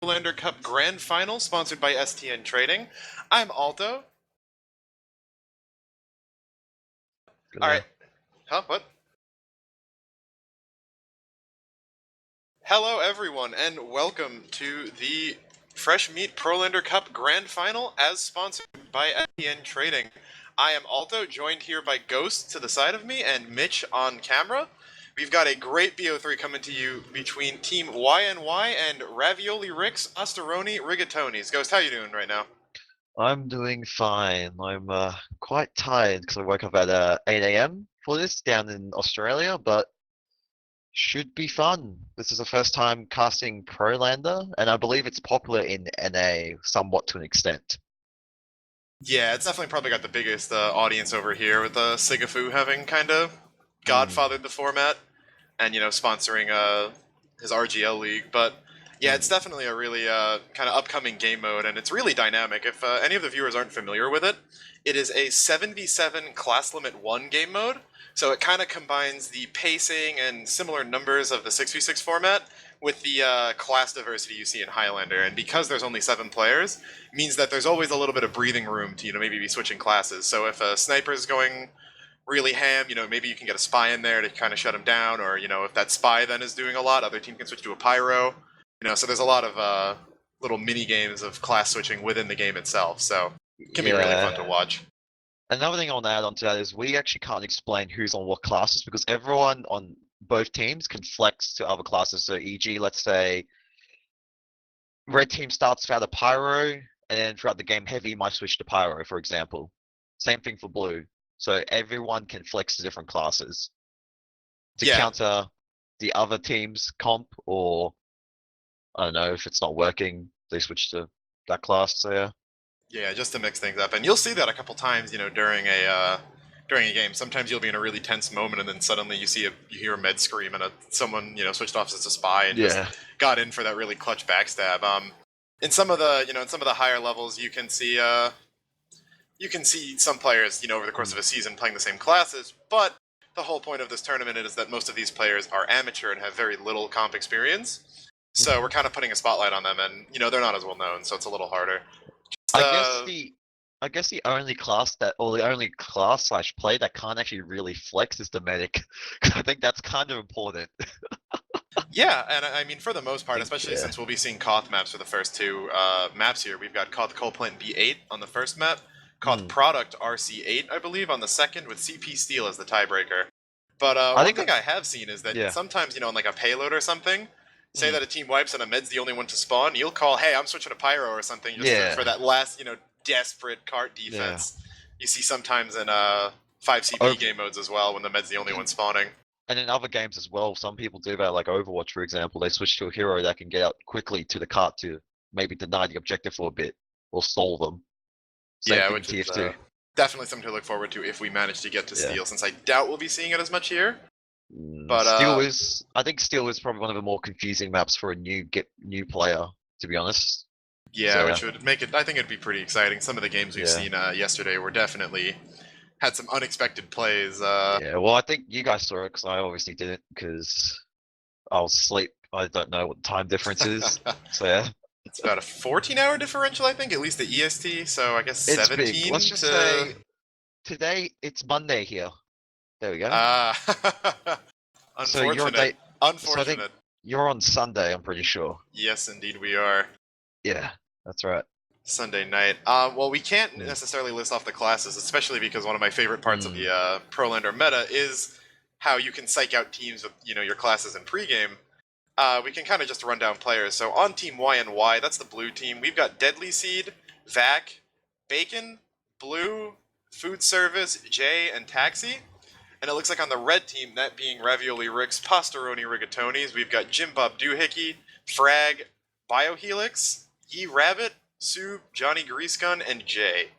Prolander Cup Grand Final, sponsored by STNTrading. I'm Aldo. Good All now. right. Huh? What? Hello, everyone, and welcome to the Fresh Meat Prolander Cup Grand Final, as sponsored by STNTrading. I am Aldo, joined here by Ghost to the side of me and Mitch on camera. We've got a great BO3 coming to you between Team YNY and Ravioli Ricks Ostaroni Rigatonis. Ghost, how you doing right now? I'm doing fine. I'm quite tired because I woke up at 8 a.m. for this down in Australia, but should be fun. This is the first time casting Prolander, and I believe it's popular in NA somewhat to an extent. Yeah, it's definitely probably got the biggest audience over here with Sigafu having kind of godfathered the format and, sponsoring his RGL league. But yeah, it's definitely a really kind of upcoming game mode, and it's really dynamic. If any of the viewers aren't familiar with it, it is a 77 class limit 1 game mode. So it kind of combines the pacing and similar numbers of the 6v6 format with the class diversity you see in Highlander. And because there's only 7 players, means that there's always a little bit of breathing room to, maybe be switching classes. So if a sniper's going really ham, maybe you can get a spy in there to kind of shut him down, or, if that spy then is doing a lot, other team can switch to a pyro. So there's a lot of little mini games of class switching within the game itself. So it can be really fun to watch. Another thing I want to add on to that is we actually can't explain who's on what classes because everyone on both teams can flex to other classes. So, e.g., let's say red team starts out a pyro, and then throughout the game, heavy might switch to pyro, for example. Same thing for blue. So everyone can flex to different classes to Yeah, counter the other team's comp, or I don't know if it's not working, they switch to that class. So yeah. yeah, just to mix things up, and you'll see that a couple times, during a game. Sometimes you'll be in a really tense moment, and then suddenly you hear a med scream, and someone switched off as a spy and just Yeah. got in for that really clutch backstab. In some of the higher levels, you can see some players, over the course of a season playing the same classes, but the whole point of this tournament is that most of these players are amateur and have very little comp experience. So we're kind of putting a spotlight on them, and they're not as well known, so it's a little harder. I guess the I guess the only class that, or the only class slash play that can't actually really flex is the medic. I think that's kind of important. Yeah, and I mean, for the most part, especially Yeah. since we'll be seeing Koth maps for the first two maps here, we've got Koth Coal Plant B8 on the first map, Koth Product RC8, I believe, on the second, with CP Steel as the tiebreaker. But I one think thing I have seen is that yeah. sometimes, on like a payload or something, say that a team wipes and a med's the only one to spawn, you'll call, hey, I'm switching to Pyro or something, just Yeah. for that last, desperate cart defense. You see sometimes in 5CP game modes as well, when the med's the only one spawning. And in other games as well, some people do that, like Overwatch, for example. They switch to a hero that can get out quickly to the cart to maybe deny the objective for a bit or stall them. Same thing in Which is TF2. definitely something to look forward to if we manage to get to Steel, since I doubt we'll be seeing it as much here. But I think Steel is probably one of the more confusing maps for a new player, to be honest. yeah, So, which would make it. I think it'd be pretty exciting. Some of the games we've seen yesterday were definitely had some unexpected plays. Yeah, well, I think you guys saw it because I obviously didn't because I was asleep. I don't know what the time difference is. So yeah, It's about a 14-hour differential, I think, at least the EST. So I guess it's 17 big. Let's just to. say today it's Monday here. There we go. So you're on Unfortunate. So I think Unfortunate. you're on Sunday. I'm pretty sure. Yes, indeed, we are. Yeah, that's right. Sunday night. Well, we can't necessarily list off the classes, especially because one of my favorite parts of the Prolander meta is how you can psych out teams with your classes in pregame. We can kind of just run down players. So on Team Y and Y, that's the blue team. We've got Deadly Seed, Vac, Bacon, Blue, Food Service, Jay, and Taxi. And it looks like on the red team, that being Ravioli Ricks, Pastaroni Rigatonis, we've got Jim Bob Doohickey, Frag, Biohelix, Ye Rabbit, Sue, Johnny Greasegun, and Jay.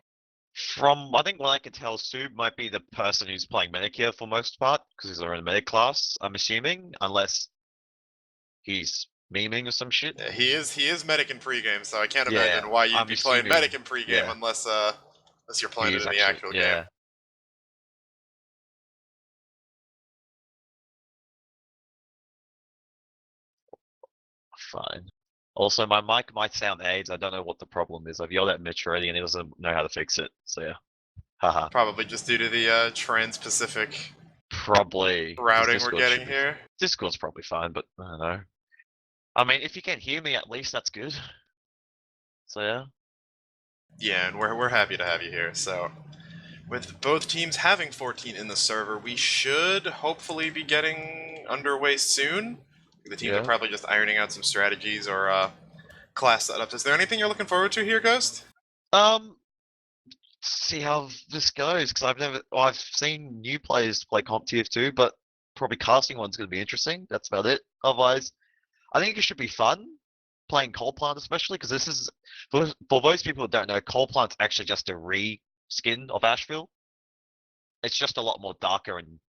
From I think what I can tell, Sub might be the person who's playing medic here for most part because he's already in medic class. I'm assuming, unless he's memeing or some shit. Yeah, he is medic in pregame, so I can't imagine why you'd be playing medic in pregame unless you're playing it in the actual game. Fine. Also, my mic might sound AIDS. I don't know what the problem is. I've yelled at Mitch already, and he doesn't know how to fix it. So yeah, haha. Probably just due to the trans-Pacific Probably because routing we're getting here. Discord's probably fine, but I don't know. I mean, if you can hear me, at least that's good. So yeah. Yeah, and we're happy to have you here. So, with both teams having 14 in the server, we should hopefully be getting underway soon. The teams are Yeah. probably just ironing out some strategies or class setups. Is there anything you're looking forward to here, Ghost? See how this goes because I've seen new players play comp TF2, but probably casting one's going to be interesting. That's about it. Otherwise, I think it should be fun playing Coal Plant, especially because this is for those people who don't know, Coal Plant's actually just a re-skin of Asheville. It's just a lot more darker and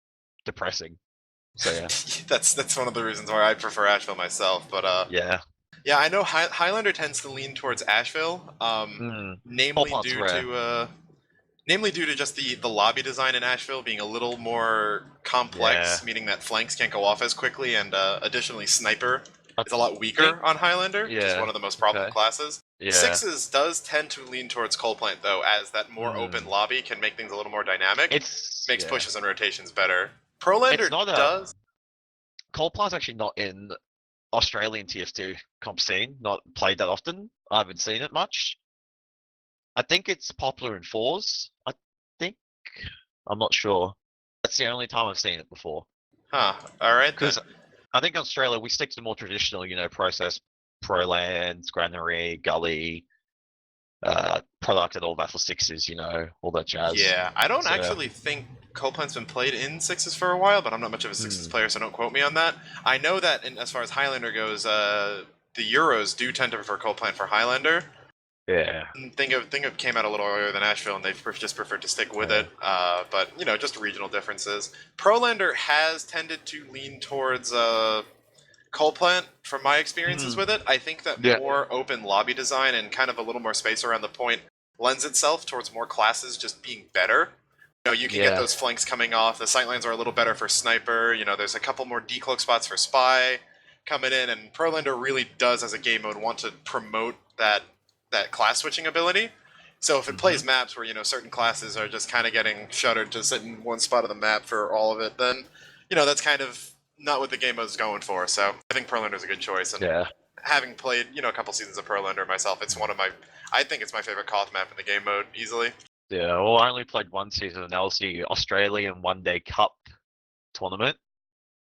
depressing. So yeah, That's one of the reasons why I prefer Asheville myself. But yeah. yeah, I know Highlander tends to lean towards Asheville, Coal namely Plant's due rare. to namely due to just the lobby design in Asheville being a little more complex, Yeah. meaning that flanks can't go off as quickly, and additionally sniper I is a lot think, weaker on Highlander, which is yeah. one of the most problem Okay. classes. Yeah. Sixes does tend to lean towards Coal Plant though, as that more open lobby can make things a little more dynamic, makes Yeah. pushes and rotations better. It's Prolander not does. Coal Plant's actually not in Australian TF2 comp scene, not played that often. I haven't seen it much. I think it's popular in fours. I think. I'm not sure. That's the only time I've seen it before. Huh. Alright then. Because I think in Australia we stick to the more traditional, process, Proland, Granary, Gully, product and all that for sixes, all that jazz. Yeah, I don't So, actually think Copeland's been played in sixes for a while, but I'm not much of a sixes player, so don't quote me on that. I know that as far as Highlander goes, the Euros do tend to prefer Copeland for Highlander. yeah. Think of came out a little earlier than Asheville, and they've just preferred to stick with it. But just regional differences. Prolander has tended to lean towards Coal Plant, from my experiences with it. I think that Yeah. more open lobby design and kind of a little more space around the point lends itself towards more classes just being better. You can get those flanks coming off. The sightlines are a little better for sniper. There's a couple more decloak spots for spy coming in, and Prolander really does, as a game mode, want to promote that class switching ability. So if it plays maps where certain classes are just kind of getting shuttered to sit in one spot of the map for all of it, then that's kind of not what the game was going for. So I think Prolander is a good choice. And having played a couple seasons of Prolander myself, it's I think it's my favorite Koth map in the game mode easily. Yeah, well, I only played one season, and that was the Australian One Day Cup tournament,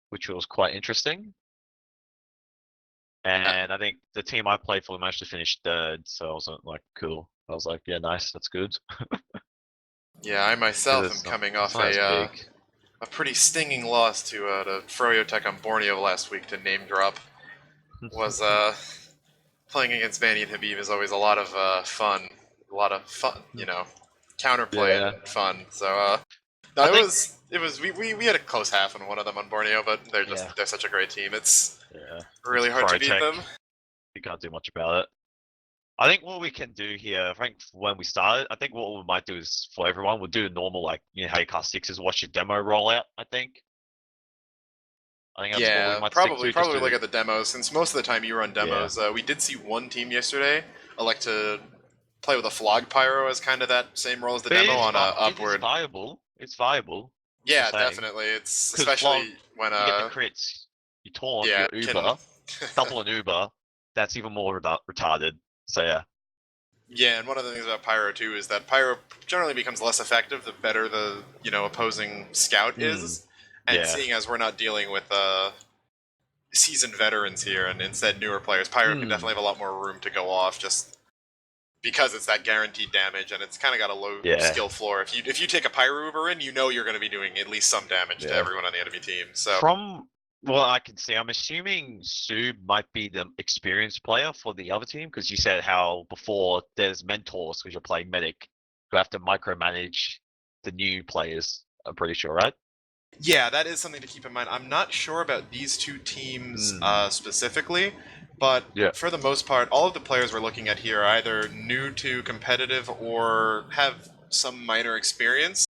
which was quite interesting. And I think the team I played for managed to finish third, so I was like, cool. I was like, yeah, nice, that's good. Yeah, I myself am coming off a pretty stinging loss to Froyotech on Borneo last week, to name drop. Was playing against Vanny and Habib is always a lot of fun. A lot of fun, counterplay and fun. So no, we had a close half on one of them on Borneo, but they're such a great team. It's really hard to beat them. You can't do much about it. I think what we can do here, I think when we started, I think what we might do is for everyone, we'll do a normal, how you cast sixes, watch your demo rollout, I think. I think that's what we might probably look at the demos, since most of the time you run demos. We did see one team yesterday elect to play with a Flog Pyro as kind of that same role as the demo on Upward. It's viable. It's viable. Yeah, definitely. It's especially when you get the crits, you taunt, you Uber, double an Uber, that's even more retarded. So yeah. Yeah, and one of the things about Pyro too is that Pyro generally becomes less effective the better the opposing scout is. And seeing as we're not dealing with seasoned veterans here and instead newer players, Pyro can definitely have a lot more room to go off, just because it's that guaranteed damage and it's kind of got a low skill floor. If you take a Pyro Uber in, you're going to be doing at least some damage to everyone on the enemy team. So from what I can see, I'm assuming Sub might be the experienced player for the other team, because you said how before there's mentors because you're playing medic who have to micromanage the new players. I'm pretty sure, right? Yeah, that is something to keep in mind. I'm not sure about these two teams specifically, but for the most part, all of the players we're looking at here are either new to competitive or have some minor experience.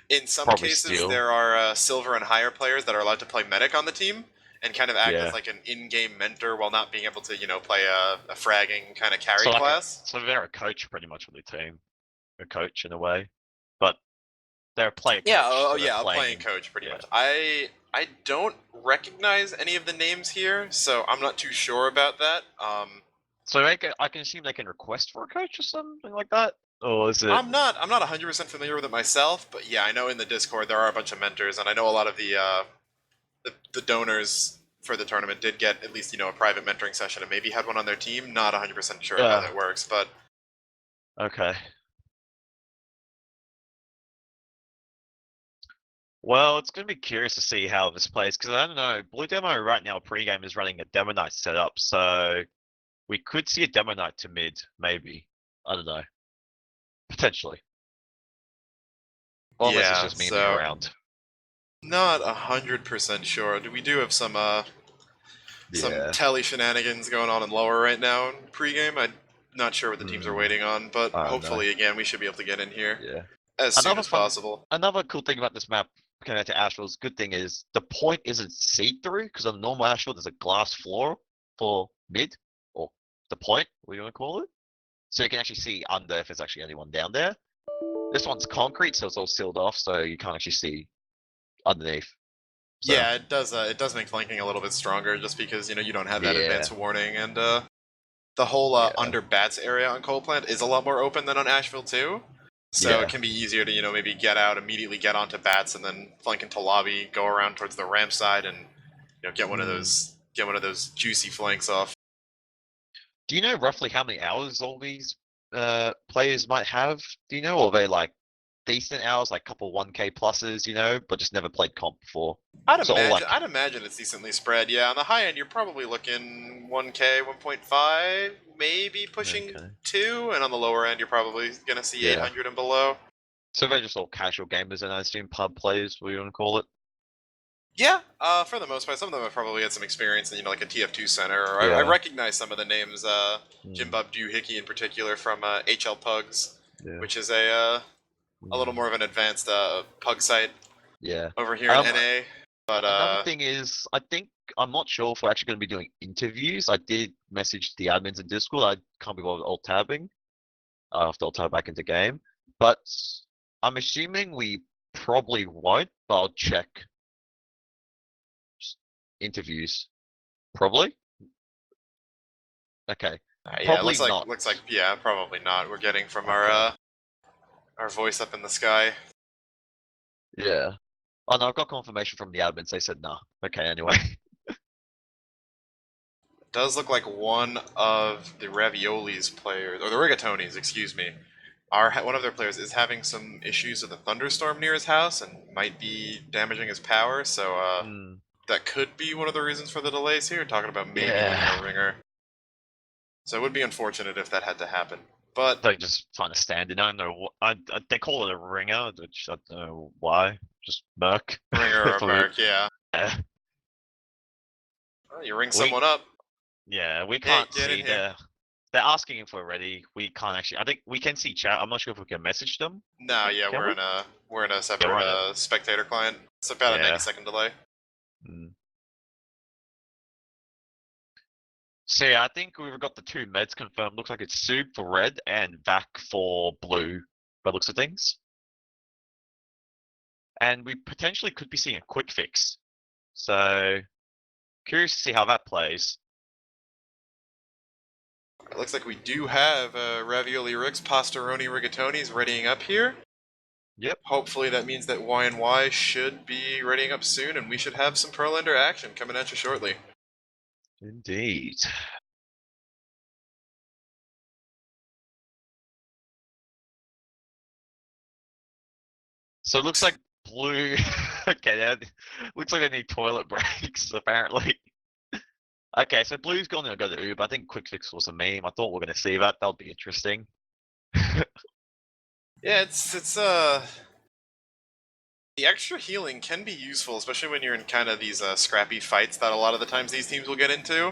In some cases, there are silver and higher players that are allowed to play medic on the team. and kind of act Yeah. as like an in-game mentor while not being able to, play a fragging kind of carry So class. so they're a coach pretty much for the team, a coach in a way, but they're a player Yeah, coach, so they're yeah, a playing playing. coach pretty Yeah. much. I don't recognize any of the names here, so I'm not too sure about that. So I can assume they can request for a coach or something like that, or is it? I'm not 100% familiar with it myself, but yeah, I know in the Discord there are a bunch of mentors, and I know a lot of the donors for the tournament did get at least a private mentoring session and maybe had one on their team. Not 100% sure how that works, but Okay. Well, it's going to be curious to see how this plays, because I don't know. Blue Demo right now, pregame is running a Demo Knight setup, so we could see a Demo Knight to mid, maybe. I don't know. Potentially. Or unless it's yeah, just memeing so around. not 100% sure. We do have some Yeah. telly shenanigans going on in lower right now in pregame. I'm not sure what the teams are waiting on, but I don't know. hopefully again we should be able to get in here Yeah. as soon as possible. Another cool thing about this map compared to Asphalt, good thing is the point isn't see-through, because on normal Asphalt there's a glass floor for mid, or the point, what do you want to call it? So you can actually see under if there's actually anyone down there. This one's concrete, so it's all sealed off, so you can't actually see underneath. So, Yeah, it does. It does make flanking a little bit stronger, just because you don't have that yeah, advance warning, and the whole yeah, under bats area on Coal Plant is a lot more open than on Asheville too. So yeah. it can be easier to maybe get out immediately, get onto bats, and then flank into lobby, go around towards the ramp side, and get one of those juicy flanks off. Do you know roughly how many hours all these players might have? Do you know, or are they like decent hours, like couple 1K pluses, but just never played comp before? So all like, I'd imagine it's decently spread. Yeah, on the high end, you're probably looking 1K, 1.5, maybe pushing okay, 2, and on the lower end, you're probably gonna see yeah. 800 and below. So they're just all casual gamers, and I assume pub players, what do you want to call it? Yeah, for the most part, some of them have probably had some experience in like a TF2 center. Or I Yeah. recognize some of the names, Jim Mm, Bob Doohickey in particular from HL Pugs, yeah. which is a little more of an advanced pug site Yeah. over here in Um, NA. But Another thing is, I think I'm not sure if we're actually going to be doing interviews. I did message the admins in Discord. I can't be bothered alt tabbing. I have to alt tab back into game, but I'm assuming we probably won't. But I'll check. Just interviews, probably. Okay, yeah, probably not. looks like yeah, probably not. We're getting from Okay. our voice up in the sky. Yeah. Oh no, I've got confirmation from the admins. They said nah. Okay, anyway. Does look like one of the Ravioli's players, or the Rigatonis, excuse me, one of their players is having some issues with a thunderstorm near his house and might be damaging his power. So Hmm. that could be one of the reasons for the delays here. Talking about maybe getting Yeah. a ringer. So it would be unfortunate if that had to happen. But They just find a stand-in. I don't know what they call it a ringer, which I don't know why. Just Merc. ringer or For me. merc, yeah. Yeah. Well, you ring We someone up. Yeah, we Hey, can't get in see here. they're asking if we're ready. We can't actually. I think we can see chat. I'm not sure if we can message them. No, yeah, Can we? we're in a separate we're on it. spectator client. It's about a Yeah. 90-second delay. Mm. So yeah, I think we've got the two meds confirmed. Looks like it's Soup for red and Vac for blue, by the looks of things. And we potentially could be seeing a quick fix. So curious to see how that plays. It looks like we do have Ravioli Ricks, Pastaroni Rigatonis readying up here. Yep. Hopefully that means that Y&Y should be readying up soon, and we should have some Prolander action coming at you shortly. Indeed. So it looks like blue. Okay, looks like they need toilet breaks apparently. Okay, so blue's gonna go to Uber. I think quick fix was a meme. I thought we were gonna see that. That'll be interesting. Yeah, it's the extra healing can be useful, especially when you're in kind of these scrappy fights that a lot of the times these teams will get into.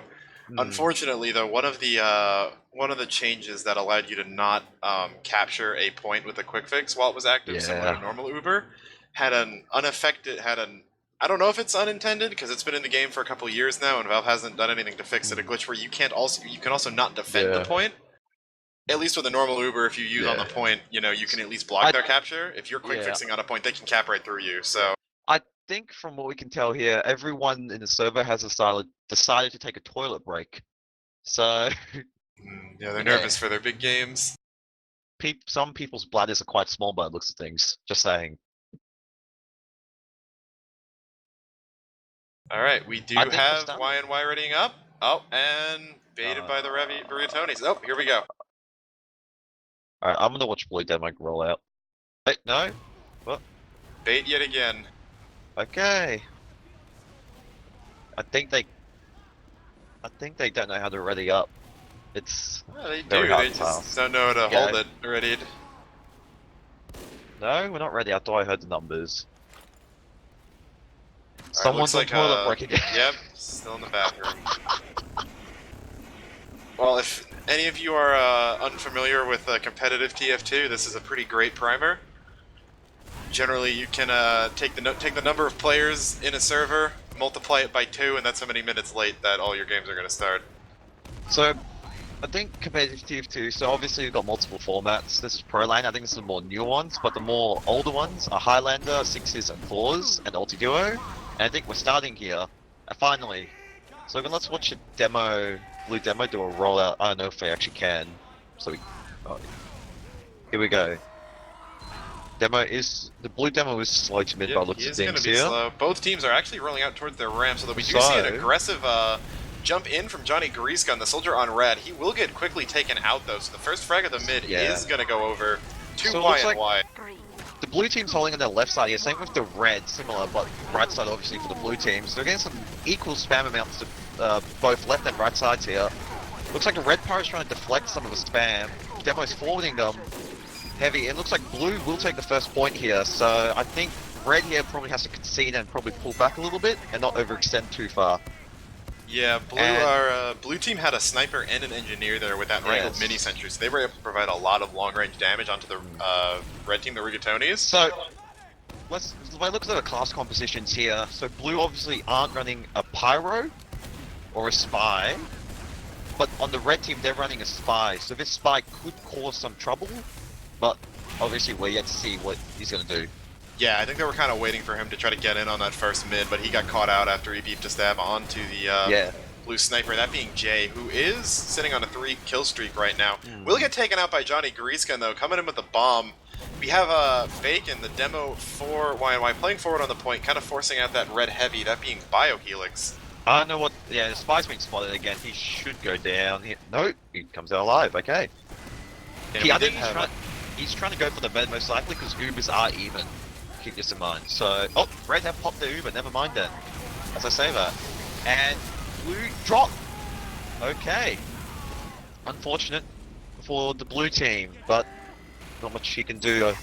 Unfortunately, though, one of the changes that allowed you to not capture a point with a quick fix while it was active, similar to Yeah. normal Uber, had an I don't know if it's unintended because it's been in the game for a couple years now, and Valve hasn't done anything to fix it. A glitch where you can also not defend the Yeah. point. At least with a normal Uber, if you use on the Yeah. point, you know, you can at least block their capture. If you're quick Yeah. fixing on a point, they can cap right through you. So I think from what we can tell here, everyone in the server has decided to take a toilet break. So yeah, they're Yeah. nervous for their big games. some people's bladders are quite small by the looks of things. Just saying. All right, we do I think we're have starting. Y and Y readying up. Oh, and baited by the Burritonis. Oh, here we go. Alright, I'm gonna watch Blue Demo roll out. Wait, no? Bait yet again. Okay. I think they don't know how to ready up. It's Yeah, they very do. hard They just task. don't know how to Okay. hold it readied. No, we're not ready. I thought I heard the numbers. Alright, Someone's on looks toilet break again. Yep, still in the bathroom. Well, if any of you are unfamiliar with competitive TF2, this is a pretty great primer. Generally, you can take the number of players in a server, multiply it by 2, and that's how many minutes late that all your games are going to start. So, I think competitive TF2, so obviously we've got multiple formats. This is Prolander, I think this is the more new ones, but the more older ones are Highlander, 6s and 4s, and Ulti-Duo. And I think we're starting here, finally. So let's watch a demo, Blue Demo do a rollout. I don't know if they actually can. So here we go. The Blue Demo is slow to mid by looks of things here. Slow. Both teams are actually rolling out towards their ramp, so that we do see an aggressive jump in from Johnny Gariska on the soldier on red. He will get quickly taken out though, so the first frag of the mid is going to go over to Y and Y. The blue team's holding on their left side here, same with the red, similar, but right side obviously for the blue team. So they're getting some equal spam amounts to both left and right sides here. Looks like the red pyro's trying to deflect some of the spam. Demo's forwarding them heavy. It looks like blue will take the first point here, so I think red here probably has to concede and probably pull back a little bit and not overextend too far. Yeah, blue team had a sniper and an engineer there with that wrangled mini sentry, so they were able to provide a lot of long range damage onto the red team, the Rigatonis. So if I look at the class compositions here, so blue obviously aren't running a pyro or a spy, but on the red team they're running a spy, so this spy could cause some trouble, but obviously we're yet to see what he's going to do. Yeah, I think they were kind of waiting for him to try to get in on that first mid, but he got caught out after he beeped a stab onto the blue sniper, that being Jay, who is sitting on a 3-kill streak right now. Will get taken out by Johnny Gariska, though, coming in with the bomb. We have Bacon, the demo for Y&Y, playing forward on the point, kind of forcing out that red heavy, that being Biohelix. I don't know what... Yeah, the spy's being spotted again. He should go down here. No, he comes out alive. Okay. Yeah, I think he's trying to go for the bed most likely because Ubers are even. Keep this in mind. So, oh, red have popped the Uber. Never mind then. As I say that. And blue drop. Okay. Unfortunate for the blue team, but not much he can do.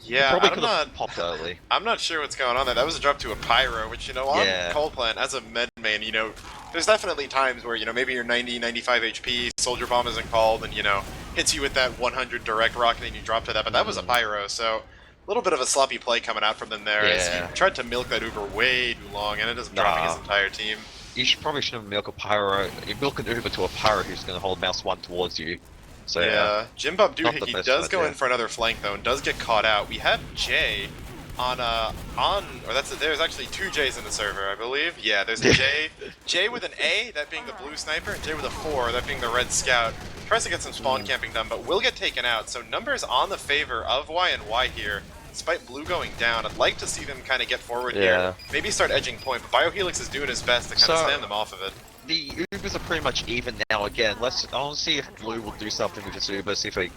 Yeah, probably could have popped early. I'm not sure what's going on there. That was a drop to a pyro, which, you know, on Cold Plant, as a med main, you know, there's definitely times where, you know, maybe you're 90, 95 HP, Soldier Bomb isn't called, and, you know, hits you with that 100 direct rocket and you drop to that, but that was a pyro, so a little bit of a sloppy play coming out from them there. As he tried to milk that Uber way too long, and it is dropping his entire team. You probably shouldn't milk a pyro. You milk an Uber to a pyro who's going to hold mouse 1 towards you. So yeah, Jimbub Doohickey does go in for another flank though, and does get caught out. We have Jay there's actually 2 J's in the server, I believe. Yeah, there's a J. J with an A, that being the blue sniper, and J with a 4, that being the red scout. Tries to get some spawn camping done, but will get taken out. So numbers on the favor of Y and Y here. Despite blue going down, I'd like to see them kind of get forward here. Maybe start edging point, but Biohelix is doing his best to kind of spam them off of it. The Ubers are pretty much even now again. I want to see if blue will do something with this Uber, see if he...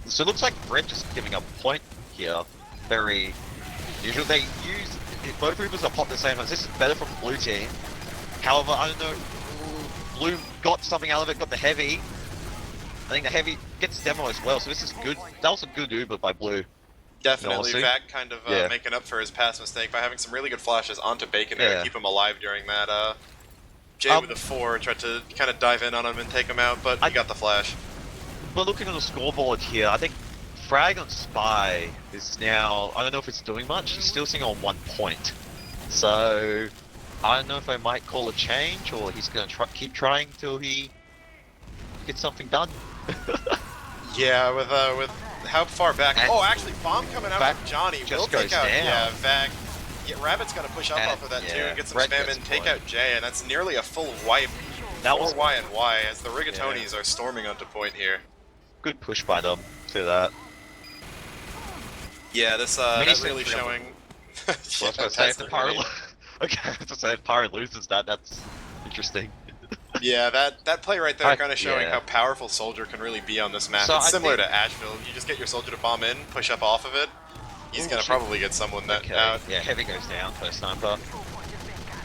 So it looks like red just giving up a point here. Very usual. They use... Both Ubers are popped at the same time. This is better from the blue team. However, I don't know... Blue got something out of it, got the heavy. I think the heavy gets demo as well, so this is good. That was a good Uber by blue. Definitely, Vac kind of making up for his past mistake by having some really good flashes onto Bacon there to keep him alive during that. Jay with a 4 tried to kind of dive in on him and take him out, but he got the flash. But looking at the scoreboard here, I think Frag on Spy is now, I don't know if it's doing much, he's still sitting on 1 point. So I don't know if I might call a change or he's gonna keep trying till he gets something done. Yeah, with how far back? And Oh, actually, bomb coming out Vac from Johnny will just take goes out. down. Yeah, Vac. Yeah, Rabbit's gonna push up And, off of that too yeah, and get some Red spam gets in, the take point. out Jay, and that's nearly a full wipe That for was Y and Y as the Rigatonis are storming onto point here. good push by them to that. Yeah, this Mini that really sentry on showing. So I was gonna say if the Pyro okay, I was gonna say if Pyro loses that, that's interesting. Yeah, that play right there kind of showing yeah. how powerful Soldier can really be on this map. So it's I similar think- to Asheville. You just get your Soldier to bomb in, push up off of it. He's Ooh, gonna shit. probably get someone that Okay, out. yeah, Heavy goes down first number.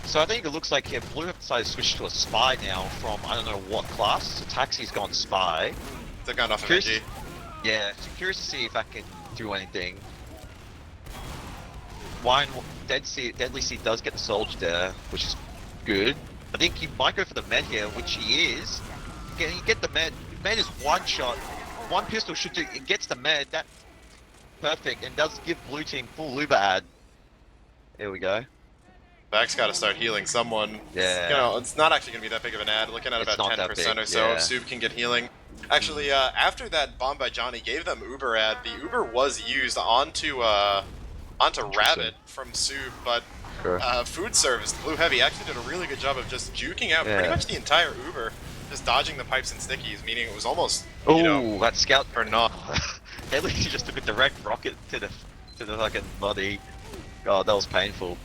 So I think it looks like here Blue have decided to switch to a Spy now from I don't know what class. So Taxi's gone Spy. They've gone off of Curious- NG. Yeah, so curious to see if I can do anything. Wine Deadly Sea does get the Soldier there, which is good. I think he might go for the med here, which he is. Can he get the med? Med is one shot. One pistol should do. It gets the med. That perfect and does give blue team full Luba ad. There we go. Vac's got to start healing someone. Yeah. You know, it's not actually going to be that big of an ad. Looking at It's about not that 10% big, or so. yeah. If Sub can get healing. Actually, after that bomb by Johnny gave them Uber ad, the Uber was used onto Rabbit from Sub, but Sure. Food Service, Blue Heavy, actually did a really good job of just juking out pretty Yeah. much the entire Uber, just dodging the pipes and stickies, meaning it was almost, Oh, you know, that scout or not. At least he just took a direct rocket to the fucking body. God, that was painful.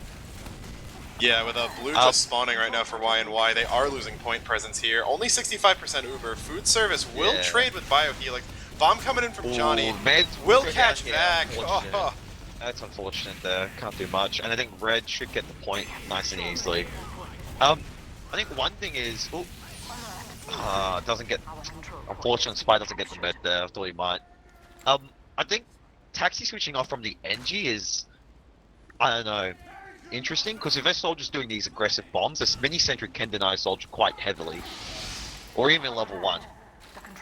Yeah, with Blue just spawning right now for Y and Y, they are losing point presence here. Only 65% Uber. Food Service will Yeah. trade with Biohelix. Bomb coming in from Johnny. Meds Will go catch down here, back. unfortunate. Oh. That's unfortunate there. Can't do much. And I think Red should get the point nice and easily. I think one thing is, doesn't get. Unfortunate, Spy doesn't get the med there. I thought he might. I think Taxi switching off from the NG is, I don't know, interesting because if a soldier's doing these aggressive bombs, this mini sentry can deny a soldier quite heavily, or even level 1.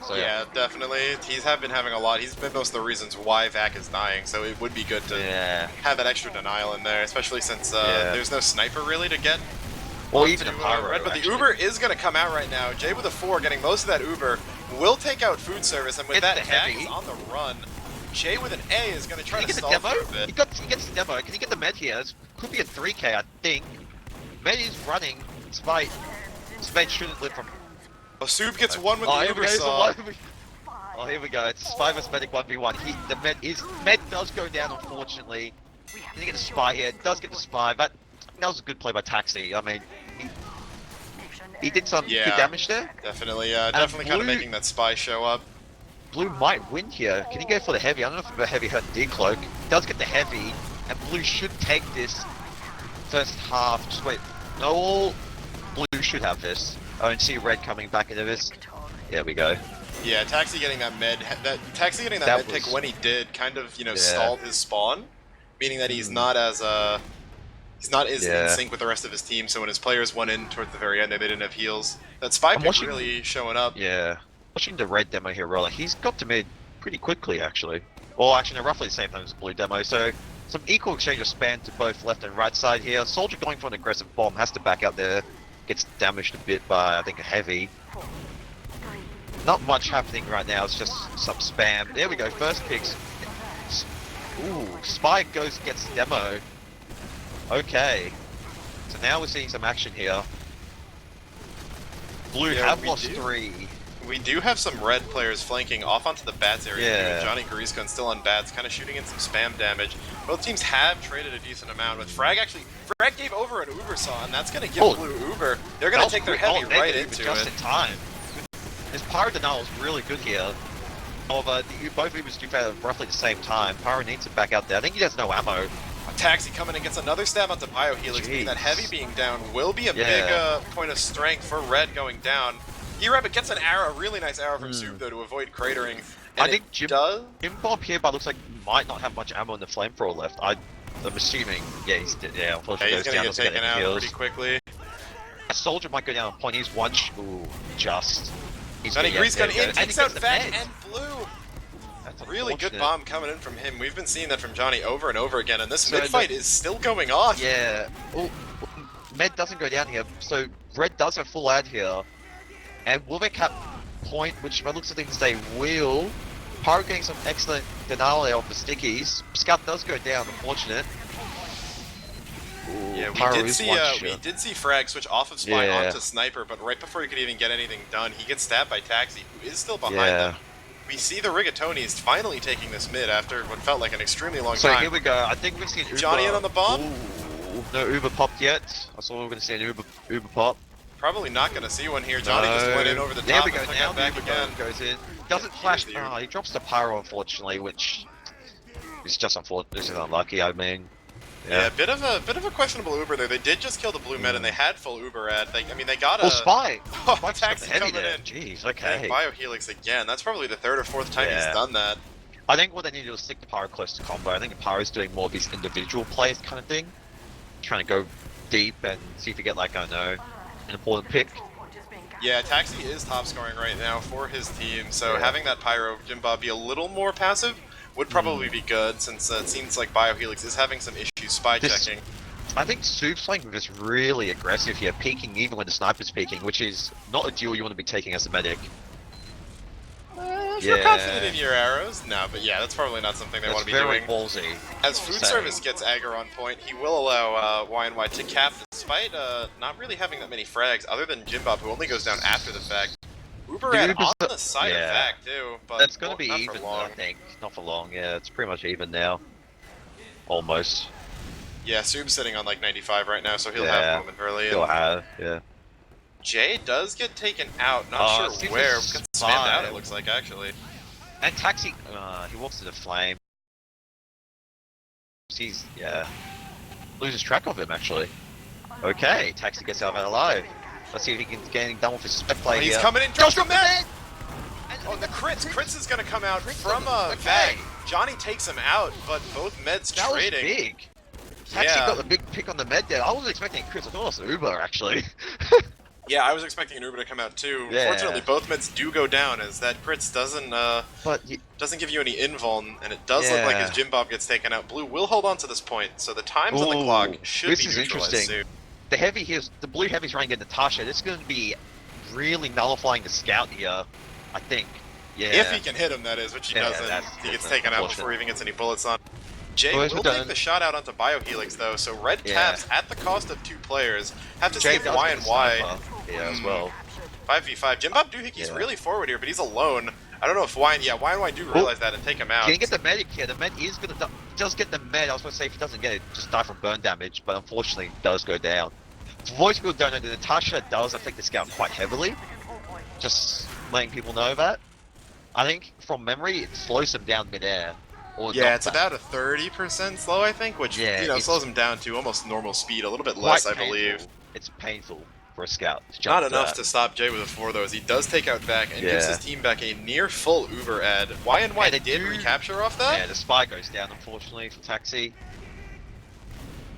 So Yeah, definitely. He's been having a lot. He's been most of the reasons why Vac is dying, so it would be good to yeah. have that extra denial in there, especially since Yeah. there's no sniper really to get. Or even a to, pyro. Red, but the actually. Uber is going to come out right now. Jay with a 4 getting most of that Uber will take out Food Service, and with It's that, the Vac heavy. is on the run. Jay with an A is going to try Can he to get the stall demo? for a bit. He gets the demo. Can he get the med here? This could be a 3k, I think. Med is running. Spite shouldn't live from. Oh, Sub gets one with the Here we Uber go. saw. Oh, here we go. It's Spy vs Medic 1v1. Med does go down, unfortunately. Can he get the Spy here? Does get the Spy, but that was a good play by Taxi. I mean, he did some Yeah. good damage there. Definitely, definitely kind of Blue- making that spy show up. Blue might win here. Can he go for the heavy? I don't know if the heavy hurt D-Cloak. Does get the heavy, and Blue should take this first half. Just wait. No, Blue should have this. I don't see Red coming back into this. There we go. Yeah, Taxi getting that med, Taxi getting that That med pick was- when he did kind of, you know, Yeah. stalled his spawn, meaning that he's not as he's not as in Yeah. sync with the rest of his team. So when his players went in towards the very end, they didn't have heals. That spy I'm pick watching- really showing up. Yeah. Watching the Red demo here, Roller, he's got to mid pretty quickly, actually. Well, actually, no, roughly the same time as the Blue demo. So some equal exchange of span to both left and right side here. Soldier going for an aggressive bomb, has to back out there. Gets damaged a bit by, I think, a heavy. Not much happening right now, it's just some spam. There we go, first picks. Ooh, Spy gets demo. Okay. So now we're seeing some action here. Blue Yeah, have we lost do. 3. We do have some red players flanking off onto the bats area. Yeah. Too. Johnny Gariscon still on bats, kind of shooting in some spam damage. Both teams have traded a decent amount. With Frag gave over an Uber saw, and that's going to give Oh. Blue Uber. They're going to take their heavy right into just it. in time. His Pyro denial is really good here. However, both Ubers do fail at roughly the same time. Pyro needs it back out there. I think he has no ammo. Taxi coming and gets another stab onto Biohelix, meaning that Jeez. heavy being down will be a Yeah. big point of strength for Red going down. E-Rabbit gets an arrow, a really nice arrow from Sub though to avoid cratering. And I think it Jim does. Bob here, but looks like might not have much ammo in the flamethrower left. I'm assuming, yeah, he's dead. Yeah, Yeah, unfortunately he's goes gonna down. get Doesn't get taken any out kills. pretty quickly. A soldier might go down on point. He's one. Ooh, just. He's Johnny gonna- Grease there gun we go. in, And he takes out gets the Vac med. and Blue. That's Really good unfortunate. bomb coming in from him. We've been seeing that from Johnny over and over again, and this So mid fight is still going on. Yeah. Oh, Med doesn't go down here, so Red does have full ad here. And will they cap point, which by looks of things they will. Pyro getting some excellent denial there off the stickies. Scout does go down, unfortunate. Ooh, Yeah, Pyro we is one did shot. see Frag switch off of Spy Yeah. onto Sniper, but right before he could even get anything done, he gets stabbed by Taxi, who is still behind Yeah. him. We see the Rigatonis finally taking this mid after what felt like an extremely long So time. here we go. I think we've seen Uber. Johnny in on the bomb? Ooh, no Uber popped yet. I thought we were going to see an Uber pop. Probably not going to see one here. Johnny just went in over the There top we go. and took Now out back Uber again. goes in. Doesn't flash. Here's the Oh, he drops the Pyro, unfortunately, which is just unfortunate. This is unlucky. I mean, Yeah, bit of a questionable Uber there. They did just kill the blue med and they had full Uber ad. They got a Oh, Spy! Oh, Spy's Taxi got the heavy coming there. in. Jeez, And okay. Biohelix again. That's probably the third or fourth time Yeah. he's done that. I think what they need to do is stick the Pyro close to combo. I think Pyro's doing more of these individual plays kind of thing. Trying to go deep and see if you get, like, I don't know, an important pick. Yeah, Taxi is top scoring right now for his team, so Yeah. having that Pyro Jimbob be a little more passive would probably be good, since it seems like Biohelix is having some issues spy This- checking. I think Soup's playing this really aggressive here, peeking even when the sniper's peeking, which is not a duel you want to be taking as a medic. If you're confident in your arrows, no, but yeah, that's probably not something they That's want to be very doing. ballsy. As food Same. service gets aggro on point, he will allow Y&Y to cap, despite not really having that many frags, other than Jimbob, who only goes down after the fact. Uber ad Uber's on the side of yeah. Vac, too, but That's going to be not even, for long. I think. Not for long, yeah. It's pretty much even now. Almost. Yeah, Sub's sitting on like 95 right now, so he'll Yeah. have momentarily. Still And have, yeah. Jay does get taken out, not Oh, sure seems where. like Gets spammed out, it Spy. looks like, actually. And Taxi, he walks to the flame. He's, yeah. Loses track of him, actually. Okay, Taxi gets out of it alive. Let's see if he can get anything done with his spec play He's here. coming in, drops the med! And Oh, the crits! Crits is gonna come out from okay. Vag. Johnny takes him out, but both meds That was trading. big. Taxi Yeah. got the big pick on the med there. I wasn't expecting Chris. I thought it was Uber, actually. Yeah, I was expecting an Uber to come out too. Yeah. Fortunately, both meds do go down, as that crits doesn't But doesn't give you any invuln, and it does look like Yeah. his Jim Bob gets taken out. Blue will hold on to this point, so the times on the Ooh, clock should this be is neutralized interesting. soon. the heavy here's the blue heavy's trying to get Natasha. This is going to be really nullifying the scout here, I think. Yeah. If he can hit him, that is, which he Yeah, doesn't. that's He gets unfortunate. taken out before he even gets any bullets on. Jay Boys, will we're take done. the shot out onto Biohelix, though, so red Yeah. caps at the cost of 2 players. Have to see Jay if does Y get and the Y sniper. Yeah, as well. 5v5. Jim Bob Doohicke's Yeah. really forward here, but he's alone. I don't know if Y and Y do realize that and take him out. Can you get the medic here? The med is going to does get the med. I was going to say if he doesn't get it, just die from burn damage, but unfortunately it does go down. Voice people don't know that Natasha does affect the scout quite heavily. Just letting people know that. I think from memory it slows him down midair. Or Yeah, not it's that- about a 30% slow, I think, which Yeah, it's slows him down to almost normal speed, a little bit quite less, I painful. believe. It's painful for a scout. To jump Not enough that. to stop Jay with a 4, though, as he does take out back and gives Yeah. his team back a near full Uber ad. Y and And they did do- recapture off that? Yeah, the spy goes down unfortunately for Taxi.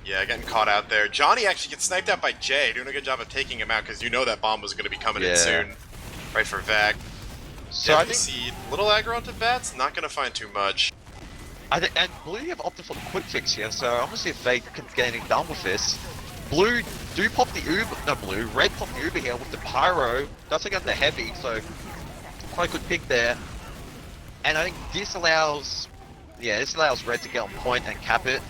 Yeah, getting caught out there. Johnny actually gets sniped out by Jay, doing a good job of taking him out, because you know that bomb was going to be coming in Yeah. soon. Right for Vag. So I Deadly think Seed, little aggro onto Bats, not going to find too much. and Blue have opted for the quick fix here, so I'm gonna see if they can get anything done with this. Blue do pop the Uber, no Blue, Red pop the Uber here with the Pyro. Does take out the heavy, so quite a good pick there. And I think this allows Red to get on point and cap it.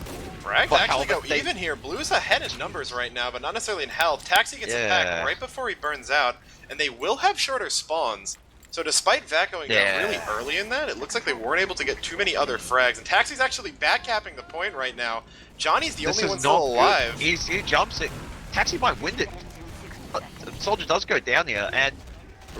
Frag But actually how go they- even here. Blue's ahead in numbers right now, but not necessarily in health. Taxi gets him back Yeah. right before he burns out, and they will have shorter spawns. So despite Vac going down Yeah. really early in that, it looks like they weren't able to get too many other frags. And Taxi's actually backcapping the point right now. Johnny's the This only is one not still good. alive. He jumps it. Taxi might win it. But the Soldier does go down here, and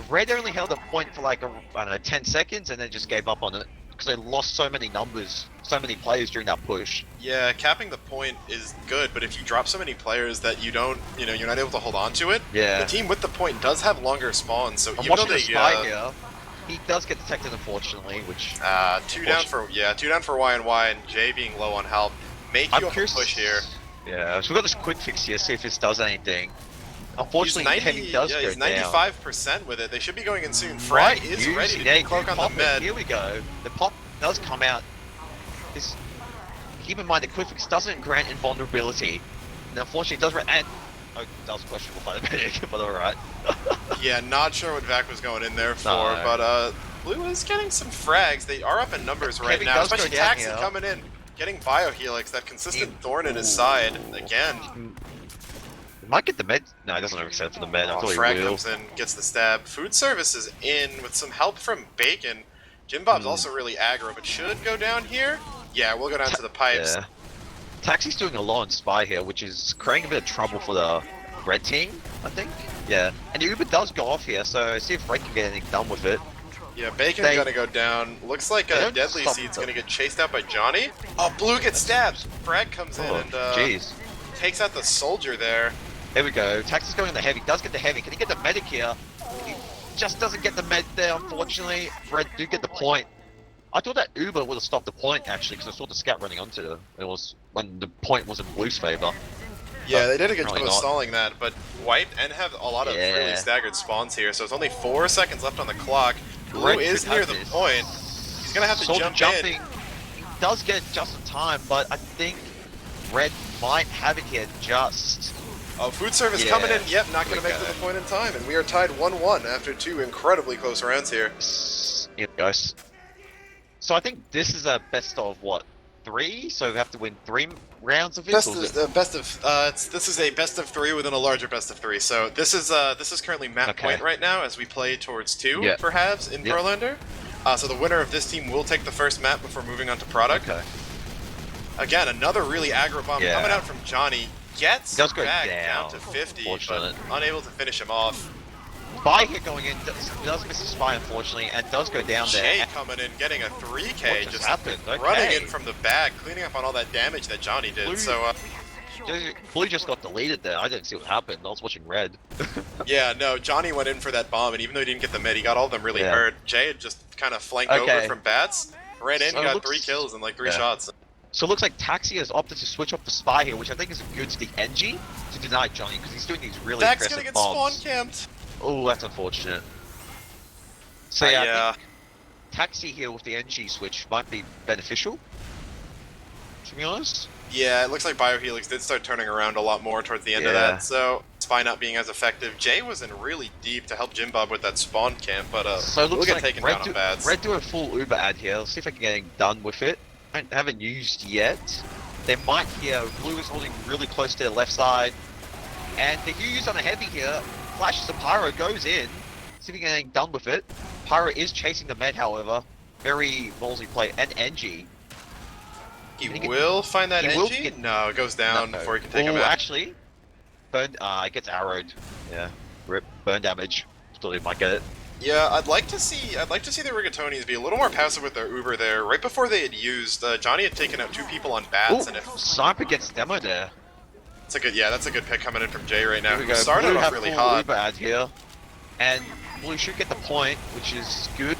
Red only held a point for like, I don't know, 10 seconds, and then just gave up on it. Because they lost so many numbers, so many players during that push. Yeah, capping the point is good, but if you drop so many players that you don't, you're not able to hold on to it, Yeah. the team with the point does have longer spawns. So I'm even though watching the they, spy here. He does get detected, unfortunately, which... two down for Y and Jay being low on health, make you I'm up a curious... push here. Yeah, so we've got this quick fix here, see if this does anything. He's Unfortunately, Heavy does go he's down. 95% with it. They should be going in soon. Frag is ready to There you cloak go, on the pop it. med. Here we go. The pop does come out. This, keep in mind the quick fix doesn't grant invulnerability. And unfortunately it does and oh, that was questionable by the medic, but alright. Yeah, not sure what Vac was going in there for, No. but Blue is getting some frags. They are up in numbers right Heavy now, does go especially down Taxi here. coming in, getting Biohelix, that consistent thorn in his Ooh. side again. He might get the med. No, he doesn't have accept for the med. I Oh, thought he Frag will. comes in, gets the stab. Food service is in with some help from Bacon. Jim Bob's also really aggro, but should go down here. Yeah, we'll go down to the pipes. Yeah. Taxi's doing a lot on Spy here, which is creating a bit of trouble for the red team, I think. Yeah. And the Uber does go off here, so see if Red can get anything done with it. Yeah, Bacon's gonna go down. Looks like Deadly Seed's gonna get chased out by Johnny. Oh, Blue gets stabbed. Frag comes in and Jeez. takes out the soldier there. Here we go. Taxi's going on the heavy. Does get the heavy. Can he get the medic here? He just doesn't get the med there, unfortunately. Red do get the point. I thought that Uber would have stopped the point, actually, because I saw the scout running onto it. It was when the point was in Blue's favor. Yeah, they did a good job Apparently of not. stalling that, but White and have a lot of really staggered spawns here, so it's only 4 seconds left on the clock. Blue Red is should near have the this. point. He's gonna have to Soldier jump jumping. in. He does get it just in time, but I think Red might have it here just. Oh, food service Yeah. coming in. Yep, not gonna Here we make it to go. the point in time, and we are tied 1-1 after 2 incredibly close rounds here. Here it goes. So I think this is a best of what? 3? So we have to win 3 rounds of this? This or is is a best of 3 within a larger best of 3. So this is currently map Okay. point right now as we play towards 2 Yep. for halves in Yep. Prolander. So the winner of this team will take the first map before moving on to product. Okay. Again, another really aggro bomb Yeah. coming out from Johnny. Gets Does go back down, to 50, but unfortunate. unable to finish him off. Spy here going in does miss the spy, unfortunately, and does go down there. Jay coming in, getting a 3K, What just just happened? Okay. running in from the back, cleaning up on all that damage that Johnny did. Blue- So, Blue just got deleted there. I didn't see what happened. I was watching red. yeah, no, Johnny went in for that bomb, and even though he didn't get the mid, he got all of them really Yeah. hurt. Jay had just kind of flanked Okay. over from bats, ran in, So it got looks- 3 kills in like 3 Yeah. shots. So it looks like Taxi has opted to switch off the spy here, which I think is good to the NG to deny Johnny because he's doing these really Dak's aggressive gonna get spawn bombs. camped. Oh, that's unfortunate. So yeah, I yeah. think Taxi here with the NG switch might be beneficial. To be honest. Yeah, it looks like Biohelix did start turning around a lot more towards the end of Yeah. that, so Spy not being as effective. Jay was in really deep to help Jim Bob with that spawn camp, but So it we'll looks get like taken Red, down on bats. Red do a full Uber ad here. Let's see if I can get anything done with it. I haven't used yet. They might here. Blue is holding really close to the left side. And the use on a heavy here. Flashes the Pyro, goes in. See if we can get anything done with it. Pyro is chasing the med, however. Very ballsy play. And NG. He Think it- will find that he will NG? get- No, it goes down No. before he can take him Ooh, out. actually, it gets arrowed. Yeah, rip, burn damage. Thought he might get it. Yeah, I'd like to see the Rigatonis be a little more passive with their Uber there. Right before they had used, Johnny had taken out 2 people on bats, Ooh, and if Sniper gets demo there. that's a good pick coming in from Jay right now. Here we Who go. started Blue off have really full hot. Uber ad here, and Blue should get the point, which is good.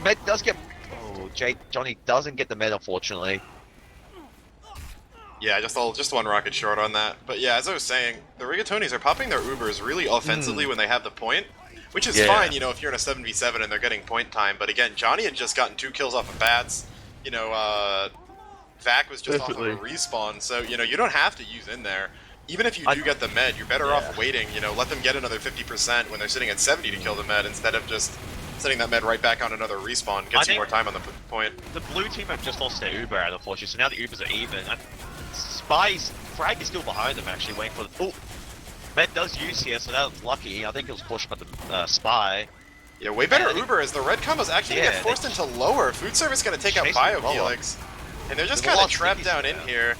Med does get. Oh, Johnny doesn't get the med, unfortunately. Yeah, just one rocket short on that. But yeah, as I was saying, the Rigatonis are popping their Ubers really offensively when they have the point, which is Yeah. fine, if you're in a 7v7 and they're getting point time. But again, Johnny had just gotten 2 kills off of bats. Vac was just off of a respawn, so you don't have to use in there. Even if you do get the med, you're better off waiting. Let them get another 50% when they're sitting at 70 to kill the med instead of just sitting that med right back on another respawn. Gets you more time on the point. The blue team have just lost their Uber ad, unfortunately, so now the Ubers are even. Frag is still behind them, actually, waiting for the. Oh! Med does use here, so that was lucky. I think it was pushed by the Spy. Yeah, way better And- Uber as the red combo's actually gonna Yeah, get forced into lower. Food service gonna take out Chasing lower. Biohelix. And they're just There's a kind lot of of trapped stickies down in there. here.